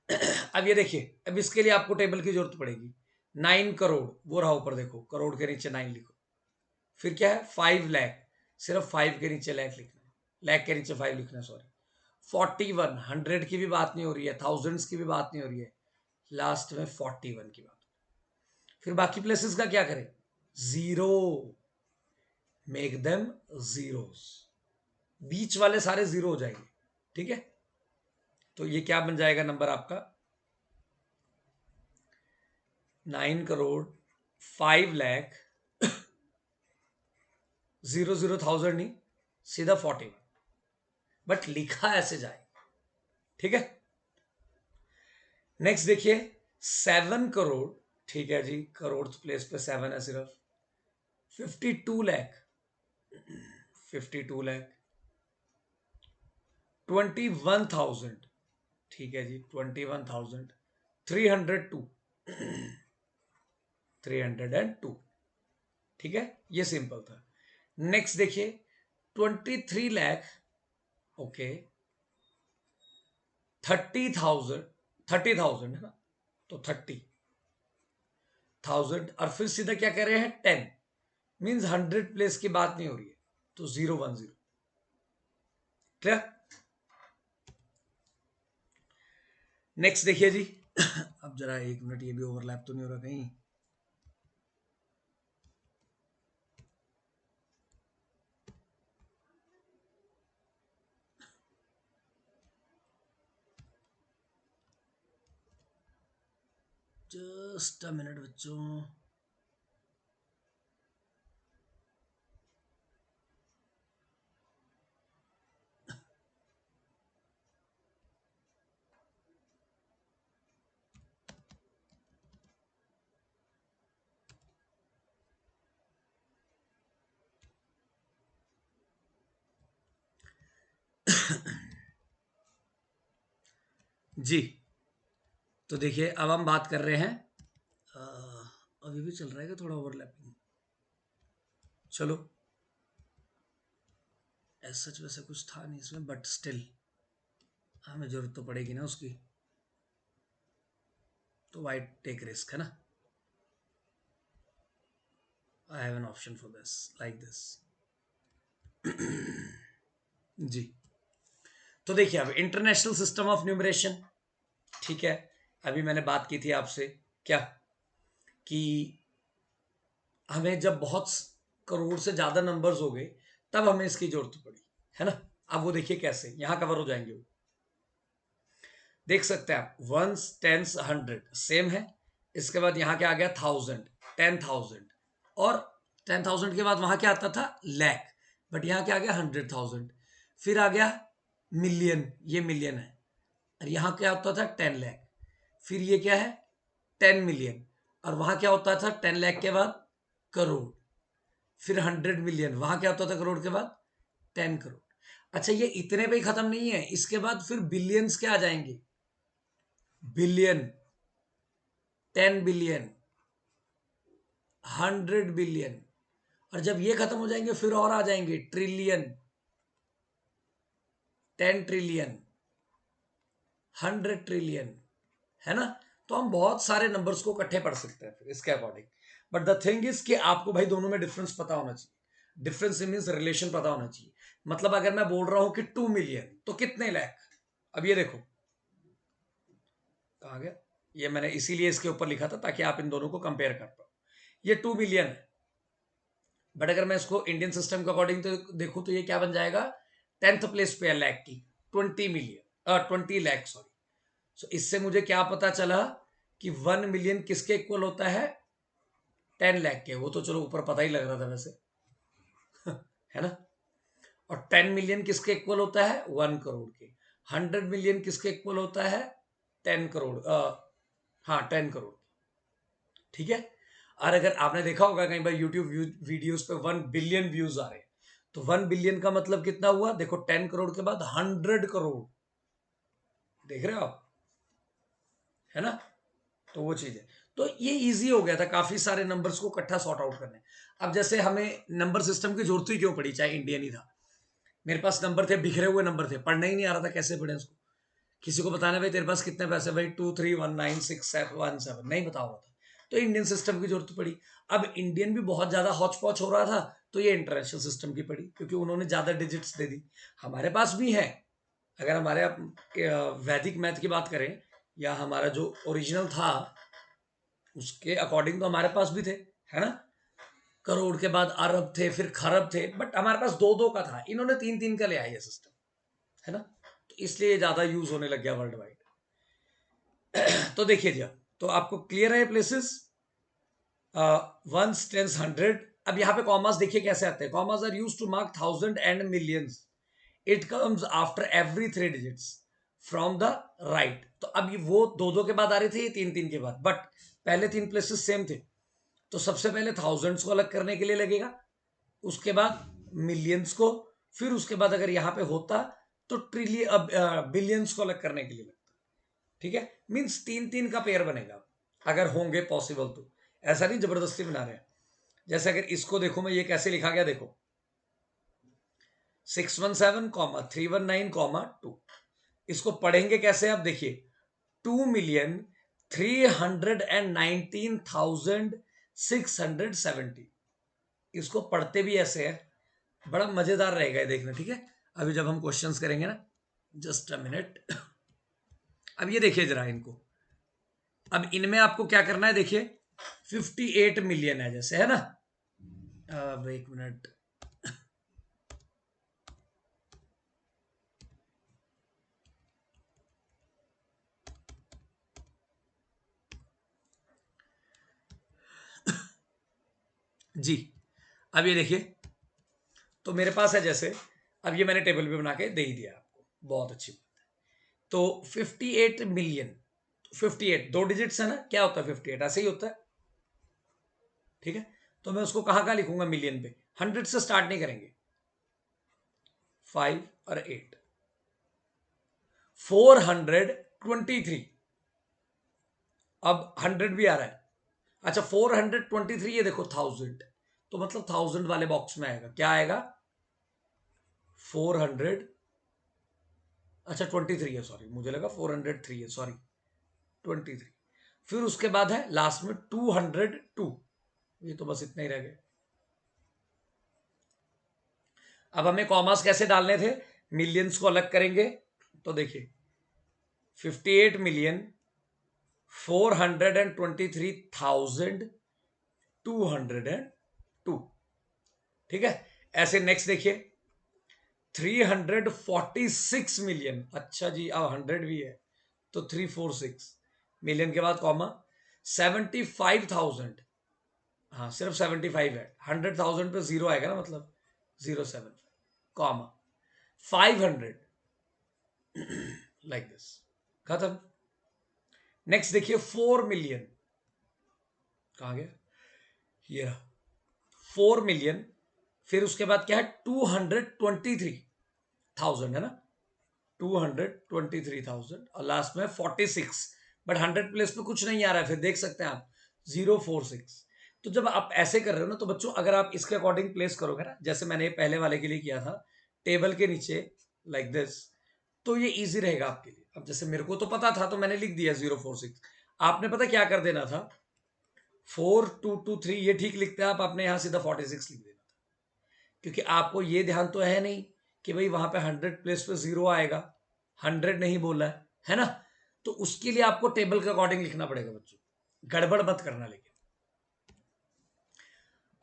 अब ये देखिए, अब इसके लिए आपको टेबल की जरूरत पड़ेगी। 9 करोड़, वो रहा ऊपर देखो, करोड़ के नीचे 9 लिखो। फिर क्या है, 5 लाख, सिर्फ 5 के नीचे लाख लिखना है, लाख के नीचे 5 लिखना है, सॉरी। 41, 100 की भी बात नहीं हो रही है, थाउजेंड्स की भी बात नहीं हो रही है, लास्ट में 41 की बात। फिर बाकी प्लेसेस का क्या करें, जीरो, मेक देम जीरोस, बीच वाले सारे जीरो हो जाएंगे, ठीक है। तो ये क्या बन जाएगा नंबर आपका, 9 करोड़ 5 लाख, 0,000 नहीं, सीधा 41, बट लिखा ऐसे जाए, ठीक है। नेक्स्ट देखिए, 7 करोड़, ठीक है जी, करोड़ प्लेस पे 7 है सिर्फ। 52 लाख, 52 लाख, 21,000, ठीक है जी, 21,000, 302, 302, ठीक है, ये सिंपल था। नेक्स्ट देखिए, 23 लाख, ओके, 30,000, 30,000 है ना, तो 30,000, और फिर सीधा क्या कह रहे हैं, 10, मीन्स 100 प्लेस की बात नहीं हो रही है, तो 010, क्लियर। नेक्स्ट देखिए जी, अब जरा 1 मिनट, ये भी ओवरलैप तो नहीं हो रहा कहीं? जस्ट अ मिनट बच्चों। जी, तो देखिए अब हम बात कर रहे हैं, अभी भी चल रहा है कि थोड़ा ओवरलैपिंग, चलो, एज सच वैसे कुछ था नहीं इसमें, बट स्टिल हमें जरूरत तो पड़ेगी ना उसकी, तो वाई टेक रिस्क, है ना। I have an option for this, like this. जी, तो देखिए अब इंटरनेशनल सिस्टम ऑफ न्यूमरेशन, ठीक है। अभी मैंने बात की थी आपसे क्या, कि हमें जब बहुत करोड़ से ज्यादा नंबर्स हो गए, तब हमें इसकी जरूरत पड़ी, है ना। अब वो देखिए कैसे यहां कवर हो जाएंगे वो, देख सकते हैं आप, वंस, टेंस, 100 सेम है। इसके बाद यहां क्या आ गया, 1000, 10,000, और 10,000 के बाद वहां क्या आता था, लैख, बट यहां क्या आ गया, 100,000। फिर आ गया मिलियन, ये मिलियन है, और यहां क्या होता था, 10 लाख। फिर ये क्या है, 10 मिलियन, और वहां क्या होता था 10 लाख के बाद, करोड़। फिर 100 मिलियन, वहां क्या होता था करोड़ के बाद, 10 करोड़। अच्छा, ये इतने पे ही खत्म नहीं है, इसके बाद फिर बिलियंस के आ जाएंगे, बिलियन, 10 बिलियन, 100 बिलियन, और जब ये खत्म हो जाएंगे फिर और आ जाएंगे ट्रिलियन, 10 ट्रिलियन, 100 ट्रिलियन, है ना। तो हम बहुत सारे नंबर्स को इकट्ठे पढ़ सकते हैं फिर इसके according. But the thing is कि आपको भाई दोनों में डिफरेंस पता होना चाहिए। डिफरेंस मीन्स रिलेशन पता होना चाहिए। मतलब अगर मैं बोल रहा हूं कि 2 मिलियन तो कितने लाख। अब ये देखो कहा गया, ये मैंने इसीलिए इसके ऊपर लिखा था ताकि आप इन दोनों को कंपेयर कर पाओ। ये 2 मिलियन है, बट अगर मैं इसको इंडियन सिस्टम के अकॉर्डिंग तो देखूं तो ये क्या बन जाएगा, 10th प्लेस पे है लाख की, 20 मिलियन 20 लाख सॉरी। सो इससे मुझे क्या पता चला कि 1 मिलियन किसके इक्वल होता है, 10 लाख के। वो तो चलो ऊपर पता ही लग रहा था वैसे है ना। और 10 मिलियन किसके इक्वल होता है, 1 करोड़ के। 100 मिलियन किसके इक्वल होता है, 10 करोड़, हाँ 10 करोड़। ठीक है। और अगर आपने देखा होगा कहीं बार यूट्यूब वीडियोस पे 1 बिलियन व्यूज आ रहे हैं, तो 1 बिलियन का मतलब कितना हुआ, देखो 10 करोड़ के बाद 100 करोड़, देख रहे हो आप, है ना। तो वो चीज है। तो ये इजी हो गया था काफी सारे नंबर्स को इकट्ठा सॉर्ट आउट करने। अब जैसे हमें नंबर सिस्टम की जरूरत ही क्यों पड़ी, चाहे इंडियन ही था, मेरे पास नंबर थे, बिखरे हुए नंबर थे, पढ़ना ही नहीं आ रहा था, कैसे पढ़े उसको। किसी को बताना भाई तेरे पास कितने पैसे, भाई 23196717, नहीं बता रहा था। तो इंडियन सिस्टम की जरूरत पड़ी। अब इंडियन भी बहुत ज्यादा हौच पौच हो रहा था, तो ये इंटरनेशनल सिस्टम की पड़ी, क्योंकि उन्होंने ज्यादा डिजिट्स दे दी। हमारे पास भी है, अगर हमारे वैदिक मैथ की बात करें या हमारा जो ओरिजिनल था उसके अकॉर्डिंग तो हमारे पास भी थे, है ना। करोड़ के बाद अरब थे, फिर खरब थे, बट हमारे पास दो दो का था, इन्होंने तीन तीन का ले आया ये सिस्टम, है ना। तो इसलिए ज्यादा यूज होने लग गया वर्ल्ड वाइड। तो देखिए जी, तो आपको क्लियर है प्लेसेस, वंस, टेंस, 100। अब यहाँ पे कॉमर्स देखिए कैसे आते हैं। Commas are use to mark 1000 and millions. It comes after every 3 digits from the right. तो अब ये वो दो दो के बाद आ रहे थे, ये तीन तीन के बाद, बट पहले तीन प्लेसेस सेम थे। तो सबसे पहले थाउजेंड्स को अलग करने के लिए लगेगा, उसके बाद मिलियंस को, फिर उसके बाद अगर यहाँ पे होता तो ट्रिलियन, बिलियंस को अलग करने के लिए लगता। ठीक है, मीन्स तीन तीन का पेयर बनेगा अगर होंगे पॉसिबल तो। ऐसा नहीं जबरदस्ती बना रहे हैं। जैसे अगर इसको देखो, मैं ये कैसे लिखा गया देखो, 617,319,2। इसको पढ़ेंगे कैसे आप देखिए, 2,319,670। इसको पढ़ते भी ऐसे है, बड़ा मजेदार रहेगा ये देखना। ठीक है, अभी जब हम क्वेश्चंस करेंगे ना, जस्ट अ मिनट। अब ये देखिए जरा इनको, अब इनमें आपको क्या करना है, देखिए 58 मिलियन है जैसे, है ना। अब एक मिनट, जी। अब ये देखिए, तो मेरे पास है जैसे, अब ये मैंने टेबल पे बना के दे ही दिया आपको, बहुत अच्छी बात है। तो 58 मिलियन, 58 दो डिजिट्स है ना, क्या होता है 58, ऐसे ही होता है। ठीक है, तो मैं उसको कहाँ कहाँ लिखूंगा, मिलियन पे। 100 से स्टार्ट नहीं करेंगे, 5 और 8, 423। अब 100 भी आ रहा है, अच्छा 423, ये देखो 1000, तो मतलब 1000 वाले बॉक्स में आएगा, क्या आएगा, 400, अच्छा 23 है, सॉरी मुझे लगा 403 है, सॉरी 23। फिर उसके बाद है लास्ट में 202, ये तो बस इतना ही रह गया। अब हमें कॉमास कैसे डालने थे, मिलियंस को अलग करेंगे, तो देखिए 58,423,202। ठीक है, ऐसे नेक्स्ट देखिए 346 मिलियन, अच्छा जी अब 100 भी है, तो 346 मिलियन के बाद कॉमा 75,000, हाँ सिर्फ 75 है, 100,000 पे जीरो आएगा ना, मतलब 07, कॉमा 500, लाइक दिस, खत्म। नेक्स्ट देखिए 4 मिलियन, कहा गया, ये 4 मिलियन, फिर उसके बाद क्या है, 223,000 है ना, 223,000, और लास्ट में 46, बट 100 प्लेस पे कुछ नहीं आ रहा है, फिर देख सकते हैं आप 046। तो जब आप ऐसे कर रहे हो ना, तो बच्चों अगर आप इसके अकॉर्डिंग प्लेस करोगे ना, जैसे मैंने पहले वाले के लिए किया था, टेबल के नीचे लाइक दिस, तो ये इजी रहेगा आपके लिए। अब जैसे मेरे को तो पता था तो मैंने लिख दिया 046। आपने पता क्या कर देना था, 4223 ये ठीक लिखते हैं आप, आपने यहां सीधा 46 लिख देना था, क्योंकि आपको ये ध्यान तो है नहीं कि भाई वहां पे 100 प्लेस पे 0 आएगा, 100 नहीं बोला है ना। तो उसके लिए आपको टेबल के अकॉर्डिंग लिखना पड़ेगा बच्चों, गड़बड़ मत करना। लेकिन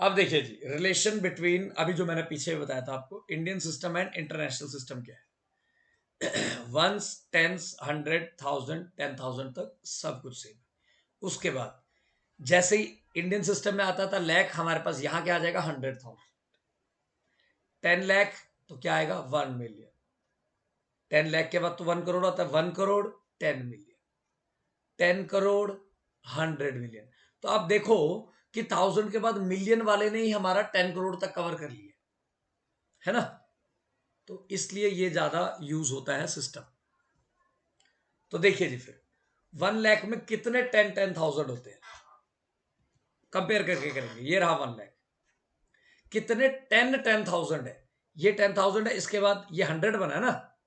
अब देखिए जी, रिलेशन बिटवीन, अभी जो मैंने पीछे बताया था आपको, Indian system and international system क्या है। वंस, टेंस, 100, 1000, 10,000 तक सब कुछ सेम। उसके बाद जैसे ही इंडियन सिस्टम में आता था लैख, हमारे पास यहां क्या आ जाएगा 100,000। 10 लाख तो क्या आएगा 1 मिलियन। 10 लाख के बाद तो 1 करोड़ आता है, 1 करोड़ 10 मिलियन, 10 करोड़ 100 मिलियन। तो आप देखो कि 1000 के बाद मिलियन वाले ने ही हमारा 10 करोड़ तक कवर कर लिया, है ना। तो इसलिए ये ज्यादा यूज होता है सिस्टम। तो देखिए जी, फिर 1 लाख में कितने 10,000 होते हैं, कंपेयर करके करेंगे। ये रहा 1 लाख, कितने 10,000 है, ये 10,000 है, इसके बाद ये 100 बना है ना,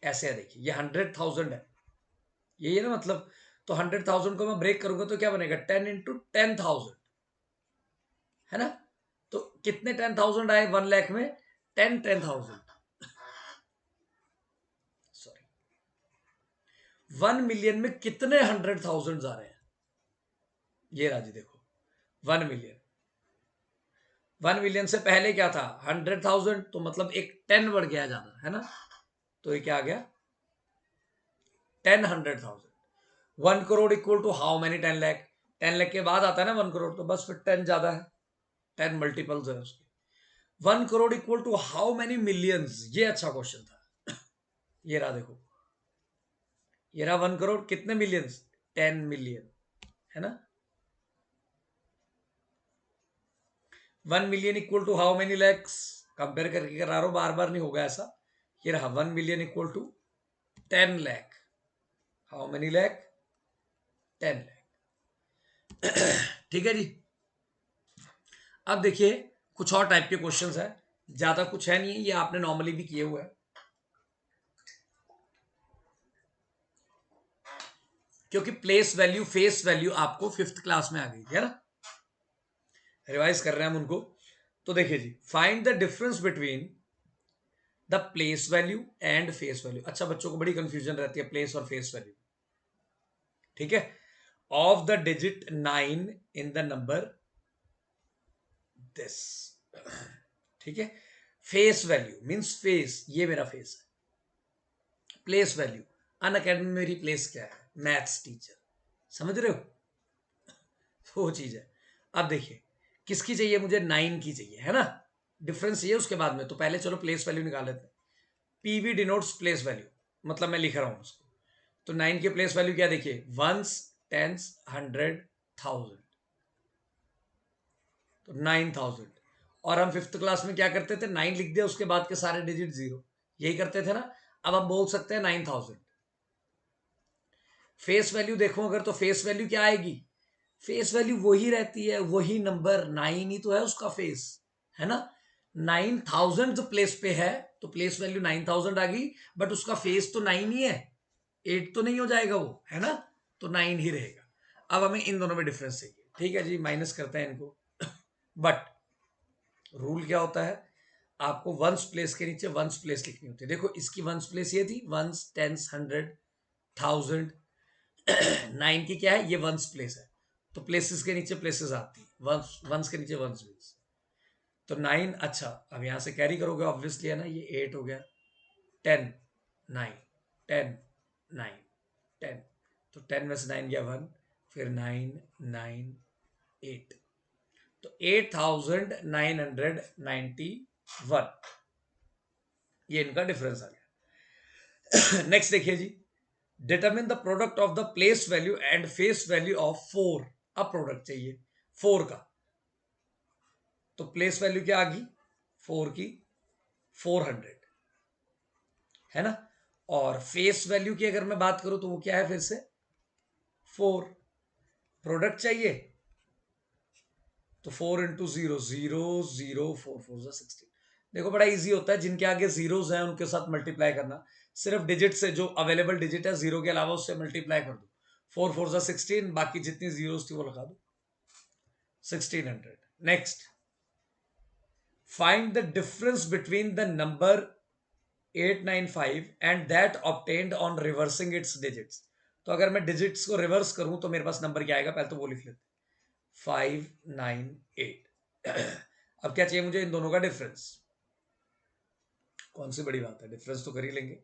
ऐसे है देखिए, ये 100,000 है, यही है ना मतलब। तो 100,000 को मैं ब्रेक करूंगा तो क्या बनेगा, 10 × 10,000, है ना। तो कितने 10,000 आए 1 लाख में, 10,000। सॉरी, 1 मिलियन में कितने 100,000 आ रहे हैं, ये राजी देखो, 1 मिलियन। 1 मिलियन से पहले क्या था 100,000, तो मतलब एक 10 बढ़ गया ज्यादा, है ना। तो ये क्या आ गया 100,000। 1 crore equal to how many 10 lakh, 10 lakh के बाद आता है ना 1 करोड़, तो बस फिर 10 ज्यादा है, 10 मल्टीपल्स है उसके। 1 crore equal to how many millions, ये अच्छा क्वेश्चन था। ये रहा देखो, ये रहा 1 करोड़, कितने मिलियंस, 10 मिलियन, है ना। 1 million equal to how many lakhs, compare करके करा रहा हूं, बार बार नहीं होगा ऐसा। ये रहा 1 million equal to 10 lakh, how many lakhs, 10 lakh. ठीक है जी। अब देखिए कुछ और टाइप के क्वेश्चंस है, ज्यादा कुछ है नहीं है, ये आपने नॉर्मली भी किए हुए हैं, क्योंकि प्लेस वैल्यू फेस वैल्यू आपको 5th क्लास में आ गई थी, है ना। रिवाइज कर रहे हैं हम उनको। तो देखिए जी, find the difference between the place value and face value. अच्छा, बच्चों को बड़ी कंफ्यूजन रहती है प्लेस और फेस वैल्यू, ठीक है। Of the digit 9 in the number this, ठीक है। फेस वैल्यू मींस फेस, ये मेरा फेस है। प्लेस वैल्यू, अन अकेडमी में मेरी प्लेस क्या है, मैथ्स टीचर, समझ रहे हो, वो चीज है। अब देखिए किसकी चाहिए मुझे, 9 की चाहिए, है ना। डिफरेंस चाहिए उसके बाद में, तो पहले चलो प्लेस वैल्यू निकाल लेते हैं। पीवी डिनोट्स प्लेस वैल्यू, मतलब मैं लिख रहा हूं उसको। तो 9 की प्लेस वैल्यू क्या, देखिए, वंस, टेंस, 100, 1000, तो 9,000। और हम 5th क्लास में क्या करते थे, 9 लिख दिया, उसके बाद के सारे डिजिट 0, यही करते थे ना। अब हम बोल सकते हैं 9,000। फेस वैल्यू देखो अगर, तो फेस वैल्यू क्या आएगी, फेस वैल्यू वही रहती है, वही नंबर 9 ही तो है उसका फेस, है ना। 9,000 जो प्लेस पे है, तो प्लेस वैल्यू 9,000 आ गई, बट उसका फेस तो 9 ही है, 8 तो नहीं हो जाएगा वो, है ना। तो 9 ही रहेगा। अब हमें इन दोनों में डिफरेंस चाहिए, ठीक है जी, माइनस करते हैं इनको। बट रूल क्या होता है, आपको वंस प्लेस के नीचे वंस प्लेस लिखनी होती है। देखो इसकी वंस प्लेस ये थी, वंस, टेंस, 100, 1000। 9 की क्या है, ये वंस प्लेस है, तो प्लेसेस के नीचे प्लेसेस आती है, वंस वंस के नीचे वंस प्लेस। तो 9, अच्छा अब यहां से कैरी करोगे ऑब्वियसली, है ना, ये 8 हो गया, 10, 9, 10, 9, 10, तो 10 में से 9 गया 1, फिर 9, 9, 8, तो 8,991, ये इनका डिफरेंस आ गया। नेक्स्ट देखिए जी, determine the product of the place value and face value of 4। अब प्रोडक्ट चाहिए 4 का, तो प्लेस वैल्यू क्या आ गई 4 की, 400, है ना। और फेस वैल्यू की अगर मैं बात करूं तो वो क्या है फिर से 4। प्रोडक्ट चाहिए तो 4 इंटू 0 0 0 4 4 16। देखो बड़ा इजी होता है, जिनके आगे जीरोस हैं उनके साथ मल्टीप्लाई करना। सिर्फ डिजिट से, जो अवेलेबल डिजिट है जीरो के अलावा, उससे मल्टीप्लाई कर दो। 4 4 16, बाकी जितनी जीरोस थी वो लगा दो, 1600। Next, find the difference between the number 895 and that obtained on reversing it's digits. तो अगर मैं डिजिट्स को रिवर्स करूं तो मेरे पास नंबर क्या आएगा, पहले तो वो लिख लेते। 598। अब क्या चाहिए मुझे, इन दोनों का डिफरेंस। कौन सी बड़ी बात है, डिफरेंस तो कर ही लेंगे।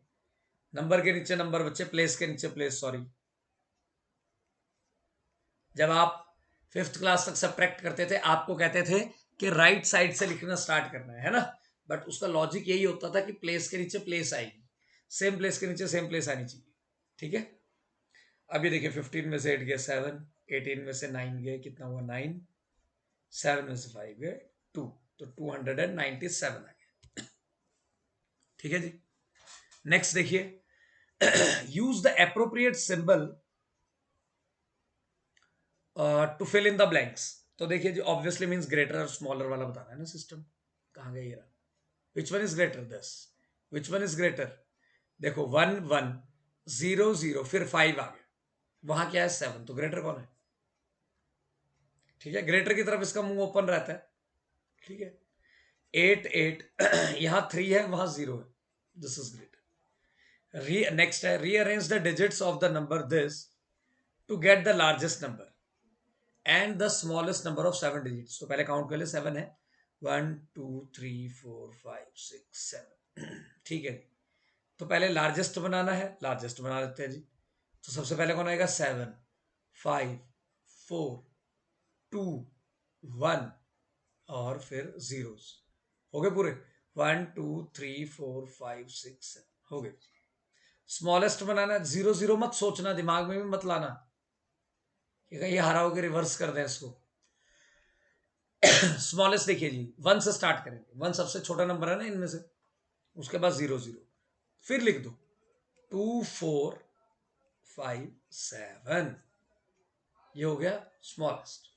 नंबर के नीचे नंबर बच्चे, प्लेस के नीचे प्लेस, सॉरी। जब आप फिफ्थ क्लास तक सब्ट्रैक्ट करते थे, आपको कहते थे कि राइट साइड से लिखना स्टार्ट करना है ना। बट उसका लॉजिक यही होता था कि प्लेस के नीचे प्लेस आएगी, सेम प्लेस के नीचे सेम प्लेस आनी चाहिए। ठीक है। अभी देखिए, 15 में से 8 गए 7, 18 में से 9 गए, कितना हुआ 9, 7 में से 5 गए 2, तो 297 आ गया। ठीक है जी। नेक्स्ट देखिए, use the appropriate symbol to fill in the blanks. तो देखिए जी, ऑब्वियसली मींस ग्रेटर और स्मॉलर वाला बताना है ना सिस्टम। कहाँ गया ये रहा, विच वन इज ग्रेटर, दस, विच वन इज ग्रेटर। देखो 1 1 0 0, फिर 5 आ गया, वहां क्या है 7, तो ग्रेटर कौन है। ठीक है, ग्रेटर की तरफ इसका मुंह ओपन रहता है। ठीक है, 8 8, यहां 3 है वहां 0 है, दिस इज ग्रेटर। नेक्स्ट है, rearrange the digits of the number this to get the largest number and the smallest number of 7 digits. तो पहले काउंट कर ले, 7 है, 1 2 3 4 5 6 7। ठीक है, तो पहले लार्जेस्ट बनाना है, लार्जेस्ट बना लेते हैं जी। तो सबसे पहले कौन आएगा, 7 5 4 2 1, और फिर जीरोस। हो गए पूरे, 1 2 3 4 5 6 7, हो गए। स्मॉलेस्ट बनाना है, 0 0 मत सोचना, दिमाग में भी मत लाना कि कहीं हरा होकर रिवर्स कर दें इसको। स्मॉलेस्ट देखिए जी, 1 से स्टार्ट करेंगे, 1 सबसे छोटा नंबर है ना इनमें से, उसके बाद 0 0, फिर लिख दो 2 4 5 7, ये हो गया स्मॉलेस्ट।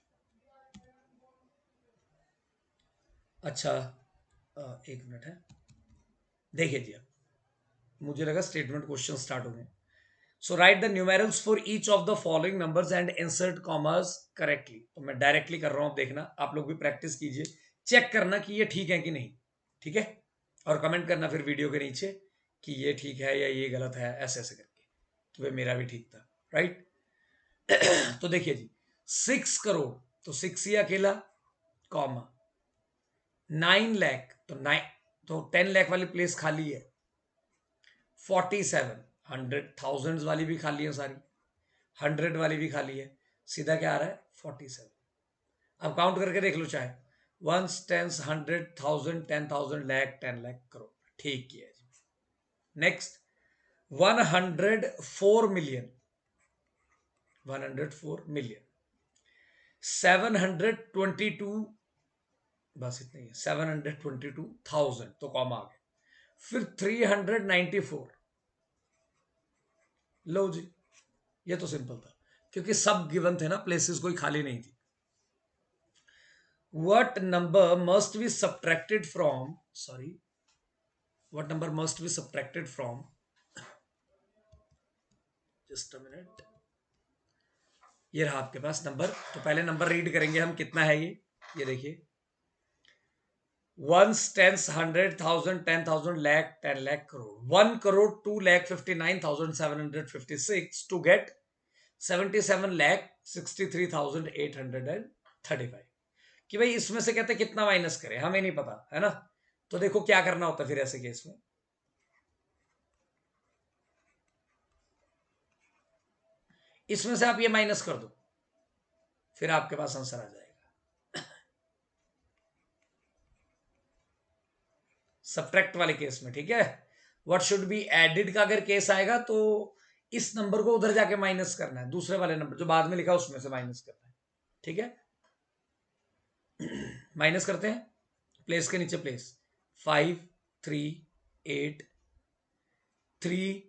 अच्छा, एक मिनट है, देखिए जी, अब मुझे लगा स्टेटमेंट क्वेश्चन स्टार्ट हो गए। So write the numerals for each of the following numbers and insert commas correctly. तो मैं डायरेक्टली कर रहा हूं, देखना आप लोग भी प्रैक्टिस कीजिए, चेक करना कि ये ठीक है कि नहीं। ठीक है, और कमेंट करना फिर वीडियो के नीचे कि ये ठीक है या ये गलत है, ऐसे ऐसे करके, तो वे मेरा भी ठीक था, राइट। तो देखिए जी, 6 करोड़, तो 6 ही अकेला, कॉमा 9 लाख, तो 9, तो 10 लाख वाली प्लेस खाली है। 47, 100,000 वाली भी खाली है सारी, 100 वाली भी खाली है, सीधा क्या आ रहा है 47। अब काउंट करके देख लो चाहे, 1 10 100,000 10,000 लाख 10 लाख करोड़, ठीक किया जी। नेक्स्ट, 104 मिलियन, 104 मिलियन, 722, बस इतना ही है, 722,000, तो कॉमा आ गया। फिर 394, लो जी, ये तो सिंपल था क्योंकि सब गिवन थे ना, प्लेसेस कोई खाली नहीं थी। What number must be subtracted from, sorry, what number must be subtracted from, just a minute, ये रहा आपके पास नंबर। तो पहले नंबर रीड करेंगे हम, कितना है ये देखिए, 1 10 100,000 10,000 लाख 10 लाख करोड़, 1 करोड़ 2,59,756 to get 77,63,835, कि भाई इसमें से कहते कितना माइनस करें, हमें नहीं पता है ना। तो देखो क्या करना होता है फिर ऐसे केस में, इसमें से आप ये माइनस कर दो, फिर आपके पास आंसर आ जाएगा। सब्ट्रैक्ट वाले केस में, ठीक है। व्हाट शुड बी एडिड का अगर केस आएगा तो इस नंबर को उधर जाके माइनस करना है, दूसरे वाले नंबर जो बाद में लिखा उसमें से माइनस करना है। ठीक है, माइनस करते हैं, प्लेस के नीचे प्लेस, 5 3 8 3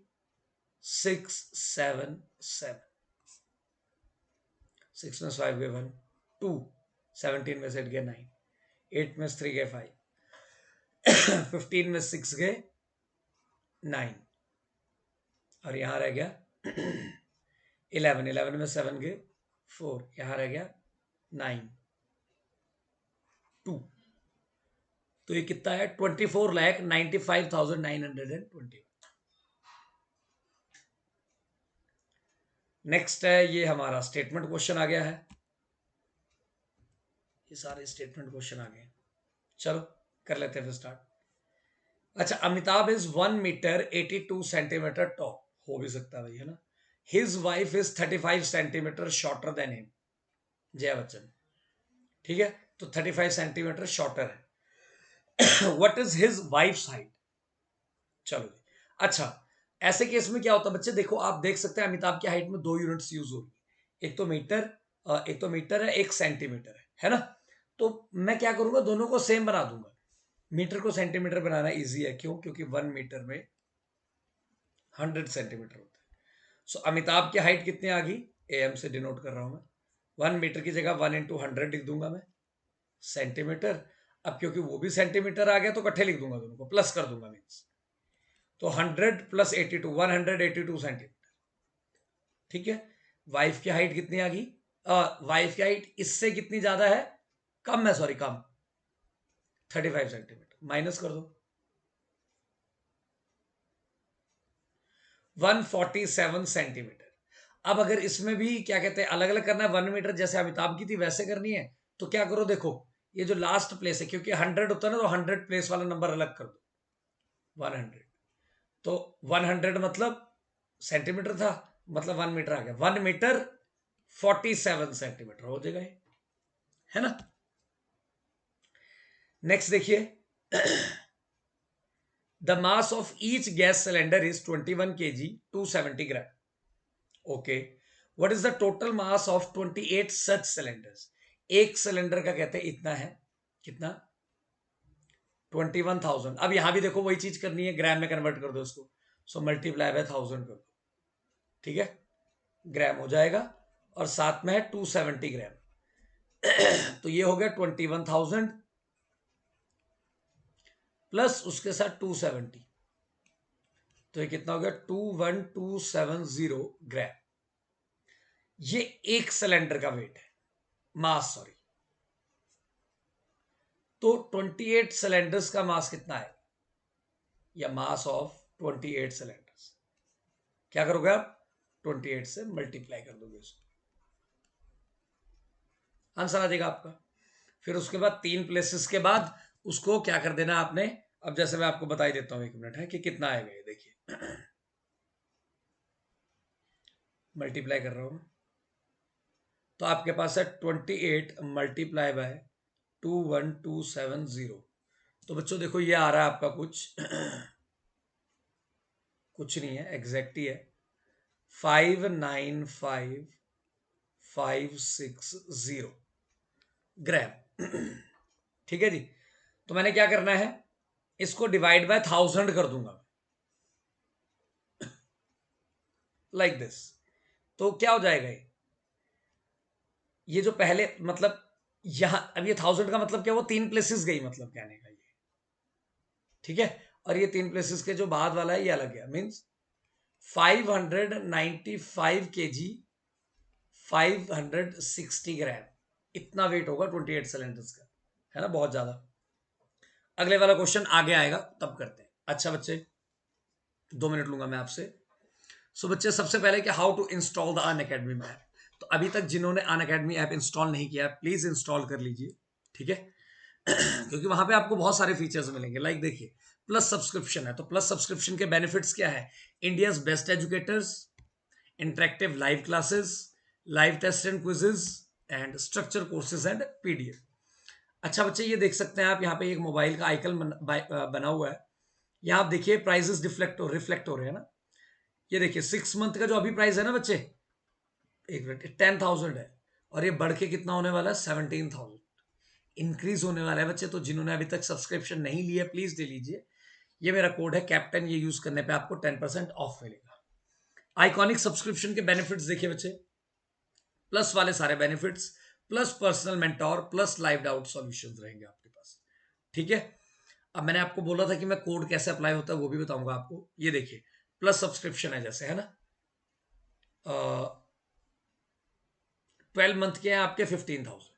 6 7 7, 6 में 5 गए 1, 2, 17 में से 8 गए 9, 8 में 3 गए 5, 15 में 6 गए 9, और यहां रह गया 11, 11 में 7 गए 4, यहां रह गया 9, 2। तो ये कितना है? 24,95,920। नेक्स्ट है, ये हमारा स्टेटमेंट क्वेश्चन आ गया है। ये सारे स्टेटमेंट क्वेश्चन आ गए। चलो कर लेते हैं फिर स्टार्ट। अच्छा, Amitabh is 1 metre 82 centimetre tall. हो भी सकता है भाई, है ना। His wife is 35 centimetre shorter than him. Jaya Bachchan. ठीक है, तो 35 सेंटीमीटर शॉर्टर है। What is his wife's height? चलो, अच्छा, ऐसे केस में क्या होता है बच्चे, देखो आप देख सकते हैं अमिताभ की हाइट में 2 यूनिट्स यूज होगी। एक तो मीटर है, एक सेंटीमीटर है ना। तो मैं क्या करूंगा, दोनों को सेम बना दूंगा। मीटर को सेंटीमीटर बनाना इजी है, क्यों? क्योंकि 1 मीटर में 100 सेंटीमीटर होता है। सो अमिताभ की हाइट कितनी आ गई? AM से डिनोट कर रहा हूं मैं। 1 मीटर की जगह 1 × 100 लिख दूंगा मैं, सेंटीमीटर। अब क्योंकि वो भी सेंटीमीटर आ गया तो इकट्ठे लिख दूंगा, दोनों को प्लस कर दूंगा मीन्स। तो 100 + 82, 182 सेंटीमीटर। ठीक है, वाइफ की हाइट कितनी आ गई? वाइफ की हाइट इससे कितनी ज्यादा है? कम है, सॉरी कम, 35 सेंटीमीटर। माइनस कर दो, 147 सेंटीमीटर। अब अगर इसमें भी क्या कहते हैं, अलग अलग करना है, 1 मीटर जैसे अमिताभ की थी वैसे करनी है, तो क्या करो, देखो ये जो लास्ट प्लेस है, क्योंकि 100 होता है ना, तो 100 प्लेस वाला नंबर अलग कर दो, 100। तो 100 मतलब सेंटीमीटर था, मतलब 1 मीटर आ गया, 1 मीटर 47 सेंटीमीटर हो जाएगा, है ना। नेक्स्ट देखिए, the mass of each gas cylinder is 21 kg 270 gram. Okay, what is the total mass of 28 such cylinders? एक सिलेंडर का कहते हैं इतना है, कितना? 21,000। अब यहां भी देखो वही चीज करनी है, ग्राम में कन्वर्ट कर दो इसको, सो मल्टीप्लाई बाय 1000 कर दो। ठीक है, ग्राम हो जाएगा, और साथ में है 270 ग्राम। तो ये हो गया 21,000 प्लस उसके साथ 270, तो ये कितना हो गया? 21270 ग्राम। ये एक सिलेंडर का वेट है, मास सॉरी। तो 28 सिलेंडर्स का मास कितना है, या मास ऑफ 28 सिलेंडर्स? क्या करोगे आप? 28 से मल्टीप्लाई कर दोगे इसको, आंसर आ जाएगा आपका। फिर उसके बाद 3 प्लेसेस के बाद उसको क्या कर देना आपने? अब जैसे मैं आपको बता ही देता हूं, 1 मिनट है कि कितना आएगा ये देखिए। मल्टीप्लाई कर रहा हूं, तो आपके पास है 28 मल्टीप्लाई बाय 21270। तो बच्चों देखो ये आ रहा है आपका कुछ कुछ नहीं है, एग्जैक्ट ही है, 595,560 ग्राम। ठीक है जी। तो मैंने क्या करना है, इसको डिवाइड बाय 1000 कर दूंगा, लाइक दिस। तो क्या हो जाएगा ये जो पहले, मतलब यहां, अब ये 1000 का मतलब क्या, वो 3 प्लेसेस गई, मतलब कहने का ये। ठीक है, और ये 3 प्लेसेस के जो बाद वाला है ये अलग है, मीन्स 595 kg 560 ग्राम, इतना वेट होगा 28 सिलेंडर्स का, है ना, बहुत ज्यादा। अगले वाला क्वेश्चन आगे आएगा तब करते हैं। अच्छा बच्चे, 2 मिनट लूंगा मैं आपसे। सो बच्चे, सबसे पहले कि how to install the Unacademy app. तो अभी तक जिन्होंने अनअकैडमी ऐप इंस्टॉल नहीं किया, प्लीज इंस्टॉल कर लीजिए। ठीक है, क्योंकि वहां पे आपको बहुत सारे फीचर्स मिलेंगे। लाइक देखिए, प्लस सब्सक्रिप्शन है, तो प्लस सब्सक्रिप्शन के बेनिफिट्स क्या है? India's best educators, interactive live classes, live test and quizzes, and structure courses and PDF। अच्छा बच्चे, ये देख सकते हैं आप, यहाँ पे एक मोबाइल का आइकन बना हुआ है। यहाँ आप देखिए प्राइजेस रिफ्लेक्ट हो रहे हैं ना। ये देखिए 6 मंथ का जो अभी प्राइस है ना बच्चे, 1 मिनट, 10,000 है, और ये बढ़ के कितना होने वाला है? 17,000 इंक्रीज होने वाला है बच्चे। तो जिन्होंने अभी तक सब्सक्रिप्शन नहीं लिया, प्लीज ले लीजिए। ये मेरा कोड है कैप्टन, ये यूज करने पे आपको 10% ऑफ मिलेगा। आइकॉनिक सब्सक्रिप्शन के बेनिफिट्स देखिए बच्चे, प्लस वाले सारे benefits, plus personal mentor, plus live doubt solutions रहेंगे आपके पास। ठीक है। अब मैंने आपको बोला था कि मैं कोड कैसे अप्लाई होता है वो भी बताऊंगा आपको। ये देखिए, प्लस सब्सक्रिप्शन है जैसे, है ना, 12 मंथ के हैं आपके 15,000।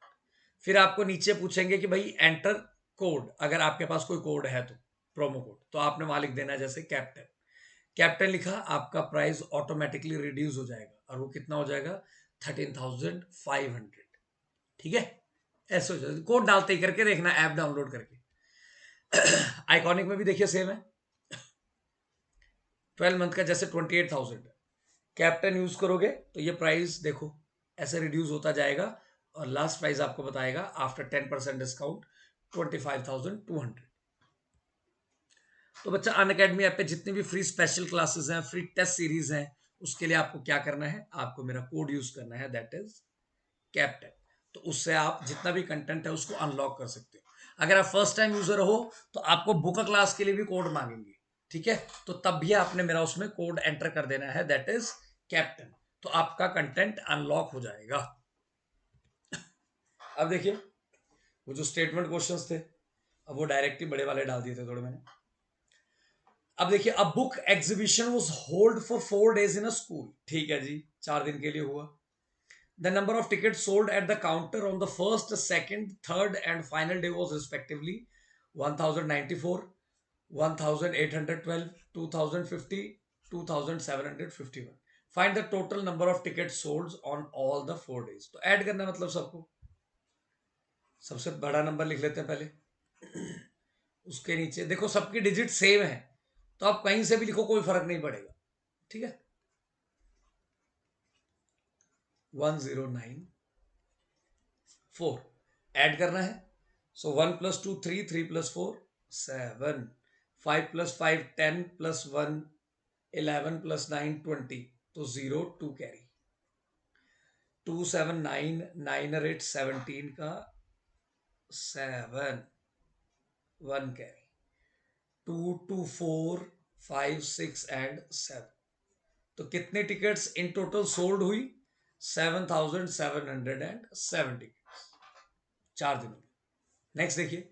फिर आपको नीचे पूछेंगे कि भाई एंटर कोड, अगर आपके पास कोई कोड है तो प्रोमो कोड, तो आपने वहां लिख देना है जैसे कैप्टन। कैप्टन लिखा, आपका प्राइस ऑटोमेटिकली रिड्यूस हो जाएगा और वो कितना हो जाएगा, 13,500। ठीक है, ऐसे हो जाएगा। कोड डालते ही करके देखना, ऐप डाउनलोड करके। आइकॉनिक में भी देखिए सेम है, 12 मंथ का जैसे 28,000। कैप्टन यूज करोगे तो ये प्राइस देखो ऐसे रिड्यूस होता जाएगा और लास्ट प्राइस आपको बताएगा आफ्टर 10% डिस्काउंट 25,200। तो बच्चा, अन अकेडमी ऐप पे जितनी भी फ्री स्पेशल क्लासेस हैं, फ्री टेस्ट सीरीज हैं, उसके लिए आपको क्या करना है, आपको मेरा कोड यूज करना है, दैट इज कैप्टन। तो उससे आप जितना भी कंटेंट है उसको अनलॉक कर सकते हो। अगर आप फर्स्ट टाइम यूजर हो तो आपको बुक क्लास के लिए भी कोड मांगेंगे। ठीक है, तो तब भी आपने मेरा उसमें कोड एंटर कर देना है, दैट इज कैप्टन। तो आपका कंटेंट अनलॉक हो जाएगा। अब देखिए, वो जो स्टेटमेंट क्वेश्चंस थे, अब वो डायरेक्टली बड़े वाले डाल दिए थे थोड़े मैंने। अब देखिए, a book exhibition was hold for 4 days in a school. ठीक है जी, 4 दिन के लिए हुआ। The number of tickets sold at the counter on the first, second, third, and final day was respectively 1,094, 1,812, 2,050, 2,751. Find the total number of tickets sold on all the 4 days. तो ऐड करना है मतलब सबको। सबसे बड़ा नंबर लिख लेते हैं पहले, उसके नीचे देखो सबकी डिजिट सेम है, तो आप कहीं से भी लिखो कोई फर्क नहीं पड़ेगा। ठीक है, 1094 ऐड करना है। सो 1 + 2 3, 3 + 4 7, 5 + 5 10 + 1 11 + 9 20, तो 0 2 कैरी, 2 7 9 9 और 8 17 का 7 1 कैरी, 2 2 4 5 6 एंड 7। तो कितने टिकट्स इन टोटल सोल्ड हुई, 7,770 4 दिनों में। नेक्स्ट देखिए,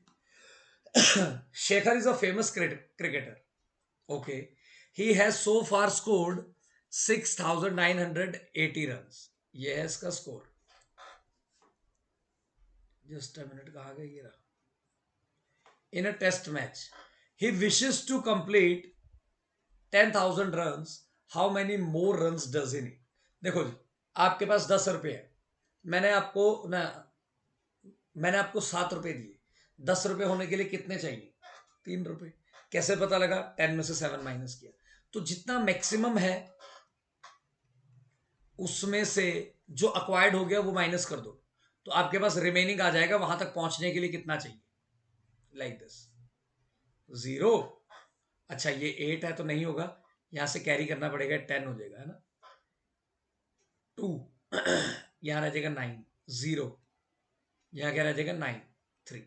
Shekhar is a famous cricketer. Okay. He has so far scored 6,980 runs. ये है इसका स्कोर। जस्ट अ मिनट, कहा गया ये रहा। In a test match he wishes to complete 10,000 runs. How many more runs does he need. देखो जी, आपके पास 10 रुपए है, मैंने आपको ना मैंने आपको 7 रुपए दिए, 10 रुपए होने के लिए कितने चाहिए, 3 रुपए। कैसे पता लगा, 10 में से 7 माइनस किया, तो जितना मैक्सिमम है उसमें से जो अक्वायर्ड हो गया वो माइनस कर दो, तो आपके पास रिमेनिंग आ जाएगा। वहां तक पहुंचने के लिए कितना चाहिए, लाइक दिस 0। अच्छा, ये 8 है तो नहीं होगा, यहां से कैरी करना पड़ेगा, 10 हो जाएगा, है ना। 2 यहां रह जाएगा 9, 0 यहां क्या रह जाएगा 9, 3।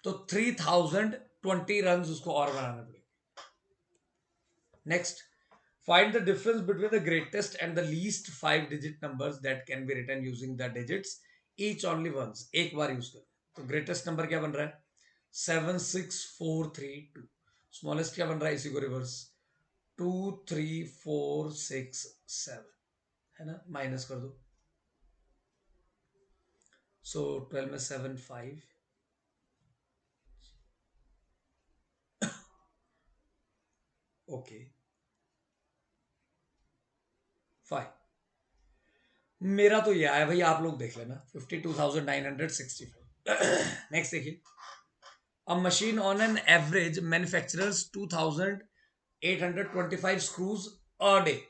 तो 3,020 रन उसको और बनाना पड़ेगा। Next, find the difference between the greatest and the least 5 digit numbers that can be written using the digits each only once। एक बार यूज कर, तो ग्रेटेस्ट नंबर क्या बन रहा है, 76432। स्मॉलेस्ट क्या बन रहा है, इसी को रिवर्स, 23467, है ना, माइनस कर दो। सो 12 में 7 5, ओके 5। मेरा तो ये आया भाई, आप लोग देख लेना, 52,964। नेक्स्ट देखिए, a machine on an average manufacturers 2,825 screws a day.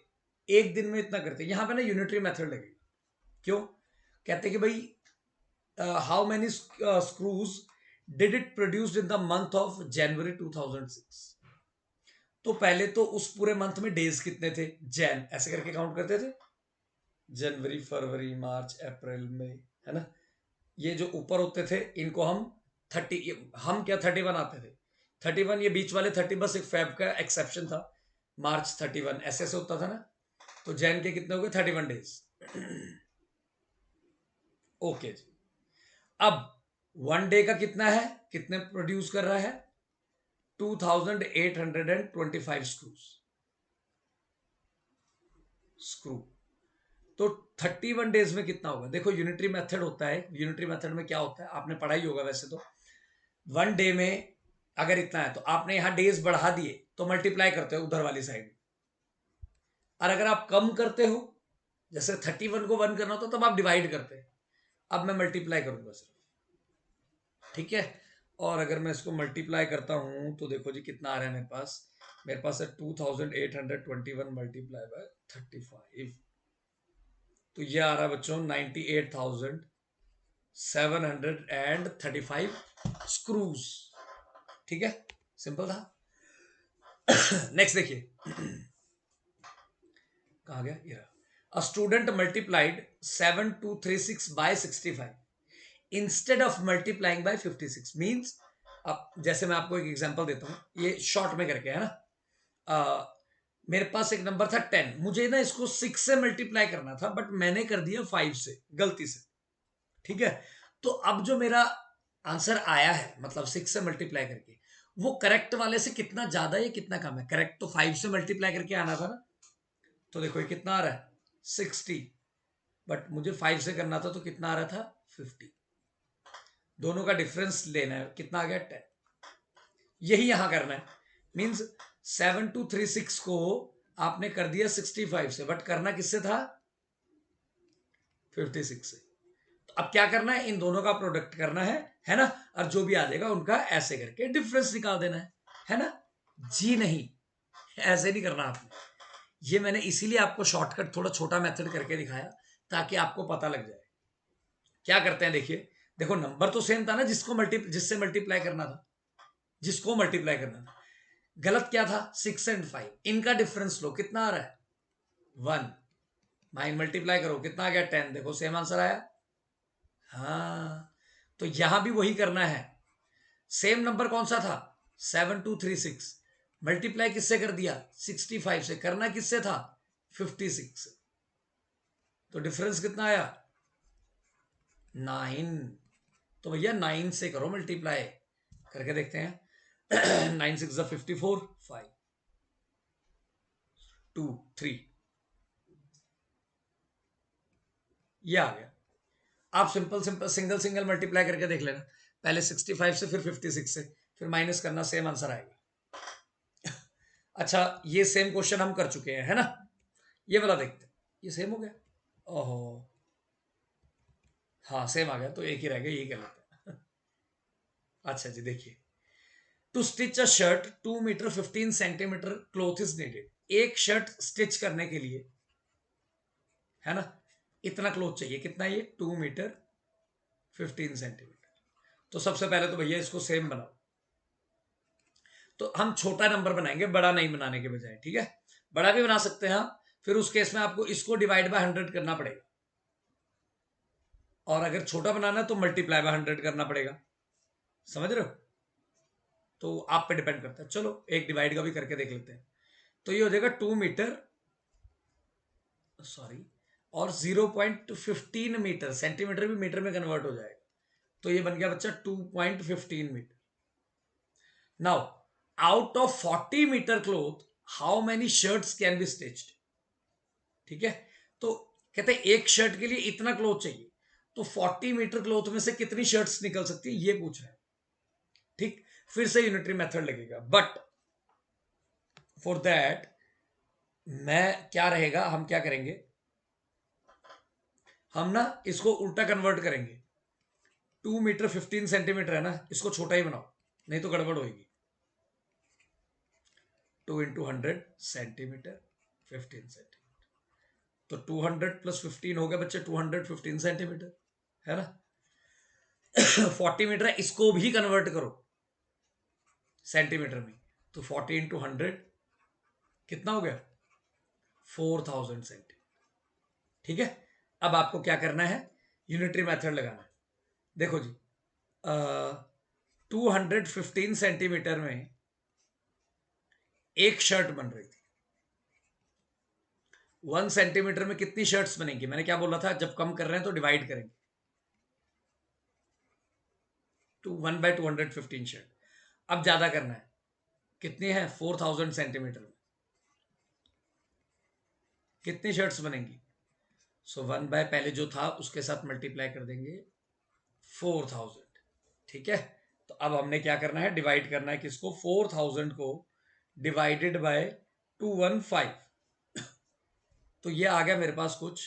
एक दिन में इतना करते हैं। यहां पे ना यूनिटरी मेथड लगेगा। क्यों, कहते हैं कि भाई how many screws did it produced in the month of January 2006। तो पहले तो उस पूरे मंथ में डेज कितने थे, जैन ऐसे करके काउंट करते थे, जनवरी फरवरी मार्च अप्रैल मई, है ना। ये जो ऊपर होते थे इनको हम 30, हम क्या 31 आते थे, 31, ये बीच वाले 30 बस एक फैब का एक्सेप्शन था, मार्च 31 ऐसे ऐसे होता था ना। तो जैन के कितने हो गए, 31 डेज। ओके जी। अब 1 डे का कितना है, कितने प्रोड्यूस कर रहा है? 2825 स्क्रू। तो 31 डेज में कितना होगा? देखो यूनिटरी मेथड होता है, यूनिटरी मेथड में क्या होता है आपने पढ़ा ही होगा वैसे तो। 1 डे में अगर इतना है तो आपने यहां डेज बढ़ा दिए तो मल्टीप्लाई करते हो उधर वाली साइड, और अगर आप कम करते हो, जैसे 31 को 1 करना होता तब आप डिवाइड करते हैं, अब मैं मल्टीप्लाई करूंगा सिर्फ, ठीक है। और अगर मैं इसको मल्टीप्लाई करता हूं तो देखो जी कितना आ रहा है मेरे पास है 2821 मल्टीप्लाई बाय 35, तो ये आ रहा है बच्चों 98,735 स्क्रूज, ठीक है, सिंपल था। नेक्स्ट देखिए, कहा गया ये, a student multiplied 7236 by 65 instead of multiplying by 56 means, अब जैसे मैं आपको एक एग्जांपल देता हूं, ये शॉर्ट में करके है ना, मेरे पास एक नंबर था 10, मुझे ना इसको 6 से मल्टीप्लाई करना था बट मैंने कर दिया 5 से गलती से, ठीक है। तो अब जो मेरा आंसर आया है, मतलब 6 से मल्टीप्लाई करके, वो करेक्ट वाले से कितना ज्यादा है कितना कम है? करेक्ट तो 5 से मल्टीप्लाई करके आना था ना, तो देखो ये कितना आ रहा है 60, बट मुझे 5 से करना था तो कितना आ रहा था 50, दोनों का डिफरेंस लेना है, कितना आ गया 10, यही यहां करना है। मींस 7236 को आपने कर दिया 65 से, बट करना किससे था? 56 से। तो अब क्या करना है, इन दोनों का प्रोडक्ट करना है ना, और जो भी आ जाएगा उनका ऐसे करके डिफरेंस निकाल देना है ना। जी नहीं, ऐसे नहीं करना आपने, ये मैंने इसीलिए आपको शॉर्टकट थोड़ा छोटा मेथड करके दिखाया ताकि आपको पता लग जाए। क्या करते हैं देखिए, देखो नंबर तो सेम था ना, जिससे मल्टीप्लाई करना था, जिसको मल्टीप्लाई करना था, गलत क्या था 6 एंड 5, इनका डिफरेंस लो, कितना आ रहा है 1, 9 मल्टीप्लाई करो कितना आ गया 10, देखो सेम आंसर आया। हाँ, तो यहां भी वही करना है, सेम नंबर कौन सा था 7236, मल्टीप्लाई किससे कर दिया 65 से, करना किससे था 56 से, तो डिफरेंस कितना आया 9, तो भैया 9 से करो मल्टीप्लाई, करके देखते हैं। 9 6 54, 5 2 3, ये आ गया। आप simple simple single single multiply करके देख लेना, पहले 65 से फिर 56 से, फिर माइनस करना, सेम आंसर आएगा। अच्छा, ये सेम क्वेश्चन हम कर चुके हैं, है ना, ये वाला देखते हैं, ये सेम हो गया, ओहो, हाँ सेम आ गया, तो एक ही रह गया, यही कर लेते हैं। अच्छा जी देखिए, to stitch a shirt 2 metre 15 centimetre cloth is needed, एक शर्ट स्टिच करने के लिए, है ना, इतना क्लोथ चाहिए, कितना ये 2 मीटर 15 सेंटीमीटर, तो सबसे पहले तो भैया इसको सेम बनाओ, तो हम छोटा नंबर बनाएंगे, बड़ा नहीं बनाने के बजाय, ठीक है, बड़ा भी बना सकते हैं हम, फिर उस केस में आपको इसको डिवाइड बाय 100 करना पड़ेगा, और अगर छोटा बनाना है तो मल्टीप्लाई बाय 100 करना पड़ेगा, समझ रहे हो, तो आप पे डिपेंड करता है। चलो एक डिवाइड का भी करके देख लेते हैं, तो ये हो जाएगा 2 मीटर, सॉरी, और 0.15 मीटर, सेंटीमीटर भी मीटर में कन्वर्ट हो जाएगा, तो ये बन गया बच्चा 2.15 metre. Now out of 40 metre cloth how many shirts can be stitched, ठीक है, तो कहते हैं एक शर्ट के लिए इतना क्लोथ चाहिए, तो 40 मीटर क्लोथ में से कितनी शर्ट्स निकल सकती है ये पूछ रहे हैं, ठीक, फिर से यूनिटरी मेथड लगेगा, बट फॉर दैट मैं क्या रहेगा, हम क्या करेंगे, हम ना इसको उल्टा कन्वर्ट करेंगे, 2 मीटर 15 सेंटीमीटर है ना, इसको छोटा ही बनाओ, नहीं तो गड़बड़ होगी, 2 × 100 सेंटीमीटर 15 सेंटीमीटर, तो 200 + 15 हो गया बच्चे 215 सेंटीमीटर, है ना। 40 मीटर है, इसको भी कन्वर्ट करो सेंटीमीटर में, तो 40 × 100 कितना हो गया 4000 सेंटीमीटर, ठीक है। अब आपको क्या करना है, यूनिटरी मेथड लगाना है, देखो जी, 215 सेंटीमीटर में एक शर्ट बन रही थी, 1 सेंटीमीटर में कितनी शर्ट्स बनेंगी, मैंने क्या बोला था, जब कम कर रहे हैं तो डिवाइड करेंगे, 1/215 शर्ट। अब ज्यादा करना है, कितने हैं 4000 सेंटीमीटर में, कितनी शर्ट्स बनेंगी? सो 1 बाय पहले जो था उसके साथ मल्टीप्लाई कर देंगे 4000। ठीक है, तो अब हमने क्या करना है, डिवाइड करना है किसको, 4000 को डिवाइडेड बाय 215। तो ये आ गया मेरे पास कुछ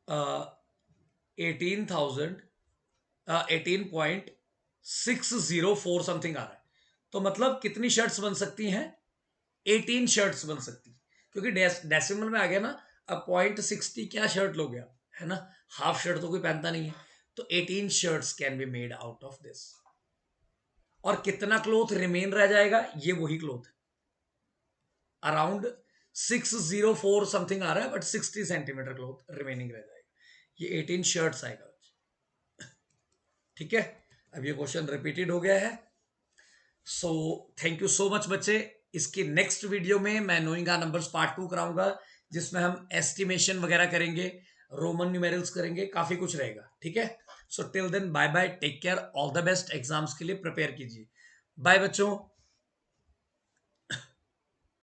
18,000, 18.604 समथिंग आ रहा है। तो मतलब कितनी शर्ट्स बन सकती हैं, 18 शर्ट्स बन सकती हैं, क्योंकि डेसिमल में आ गया ना। अब 0.60 क्या शर्ट लोगे आप, है ना, हाफ शर्ट तो कोई पहनता नहीं है। तो 18 shirts can be made out of this. और कितना क्लोथ रिमेन रह जाएगा, ये वही क्लोथ है, अराउंड 604 समथिंग आ रहा है, बट 60 सेंटीमीटर क्लोथ रिमेनिंग रह जाएगा। ये 18 शर्ट्स आएगा। ठीक है, अब ये क्वेश्चन रिपीटेड हो गया है। So thank you so much बच्चे। इसकी नेक्स्ट वीडियो में मैं नोइंग नंबर्स पार्ट 2 कराऊंगा, जिसमें हम एस्टिमेशन वगैरह करेंगे, रोमन न्यूमेरल्स करेंगे, काफी कुछ रहेगा। ठीक है, so till then bye bye, take care, all the best, exams के लिए प्रिपेयर कीजिए। बाय बच्चों।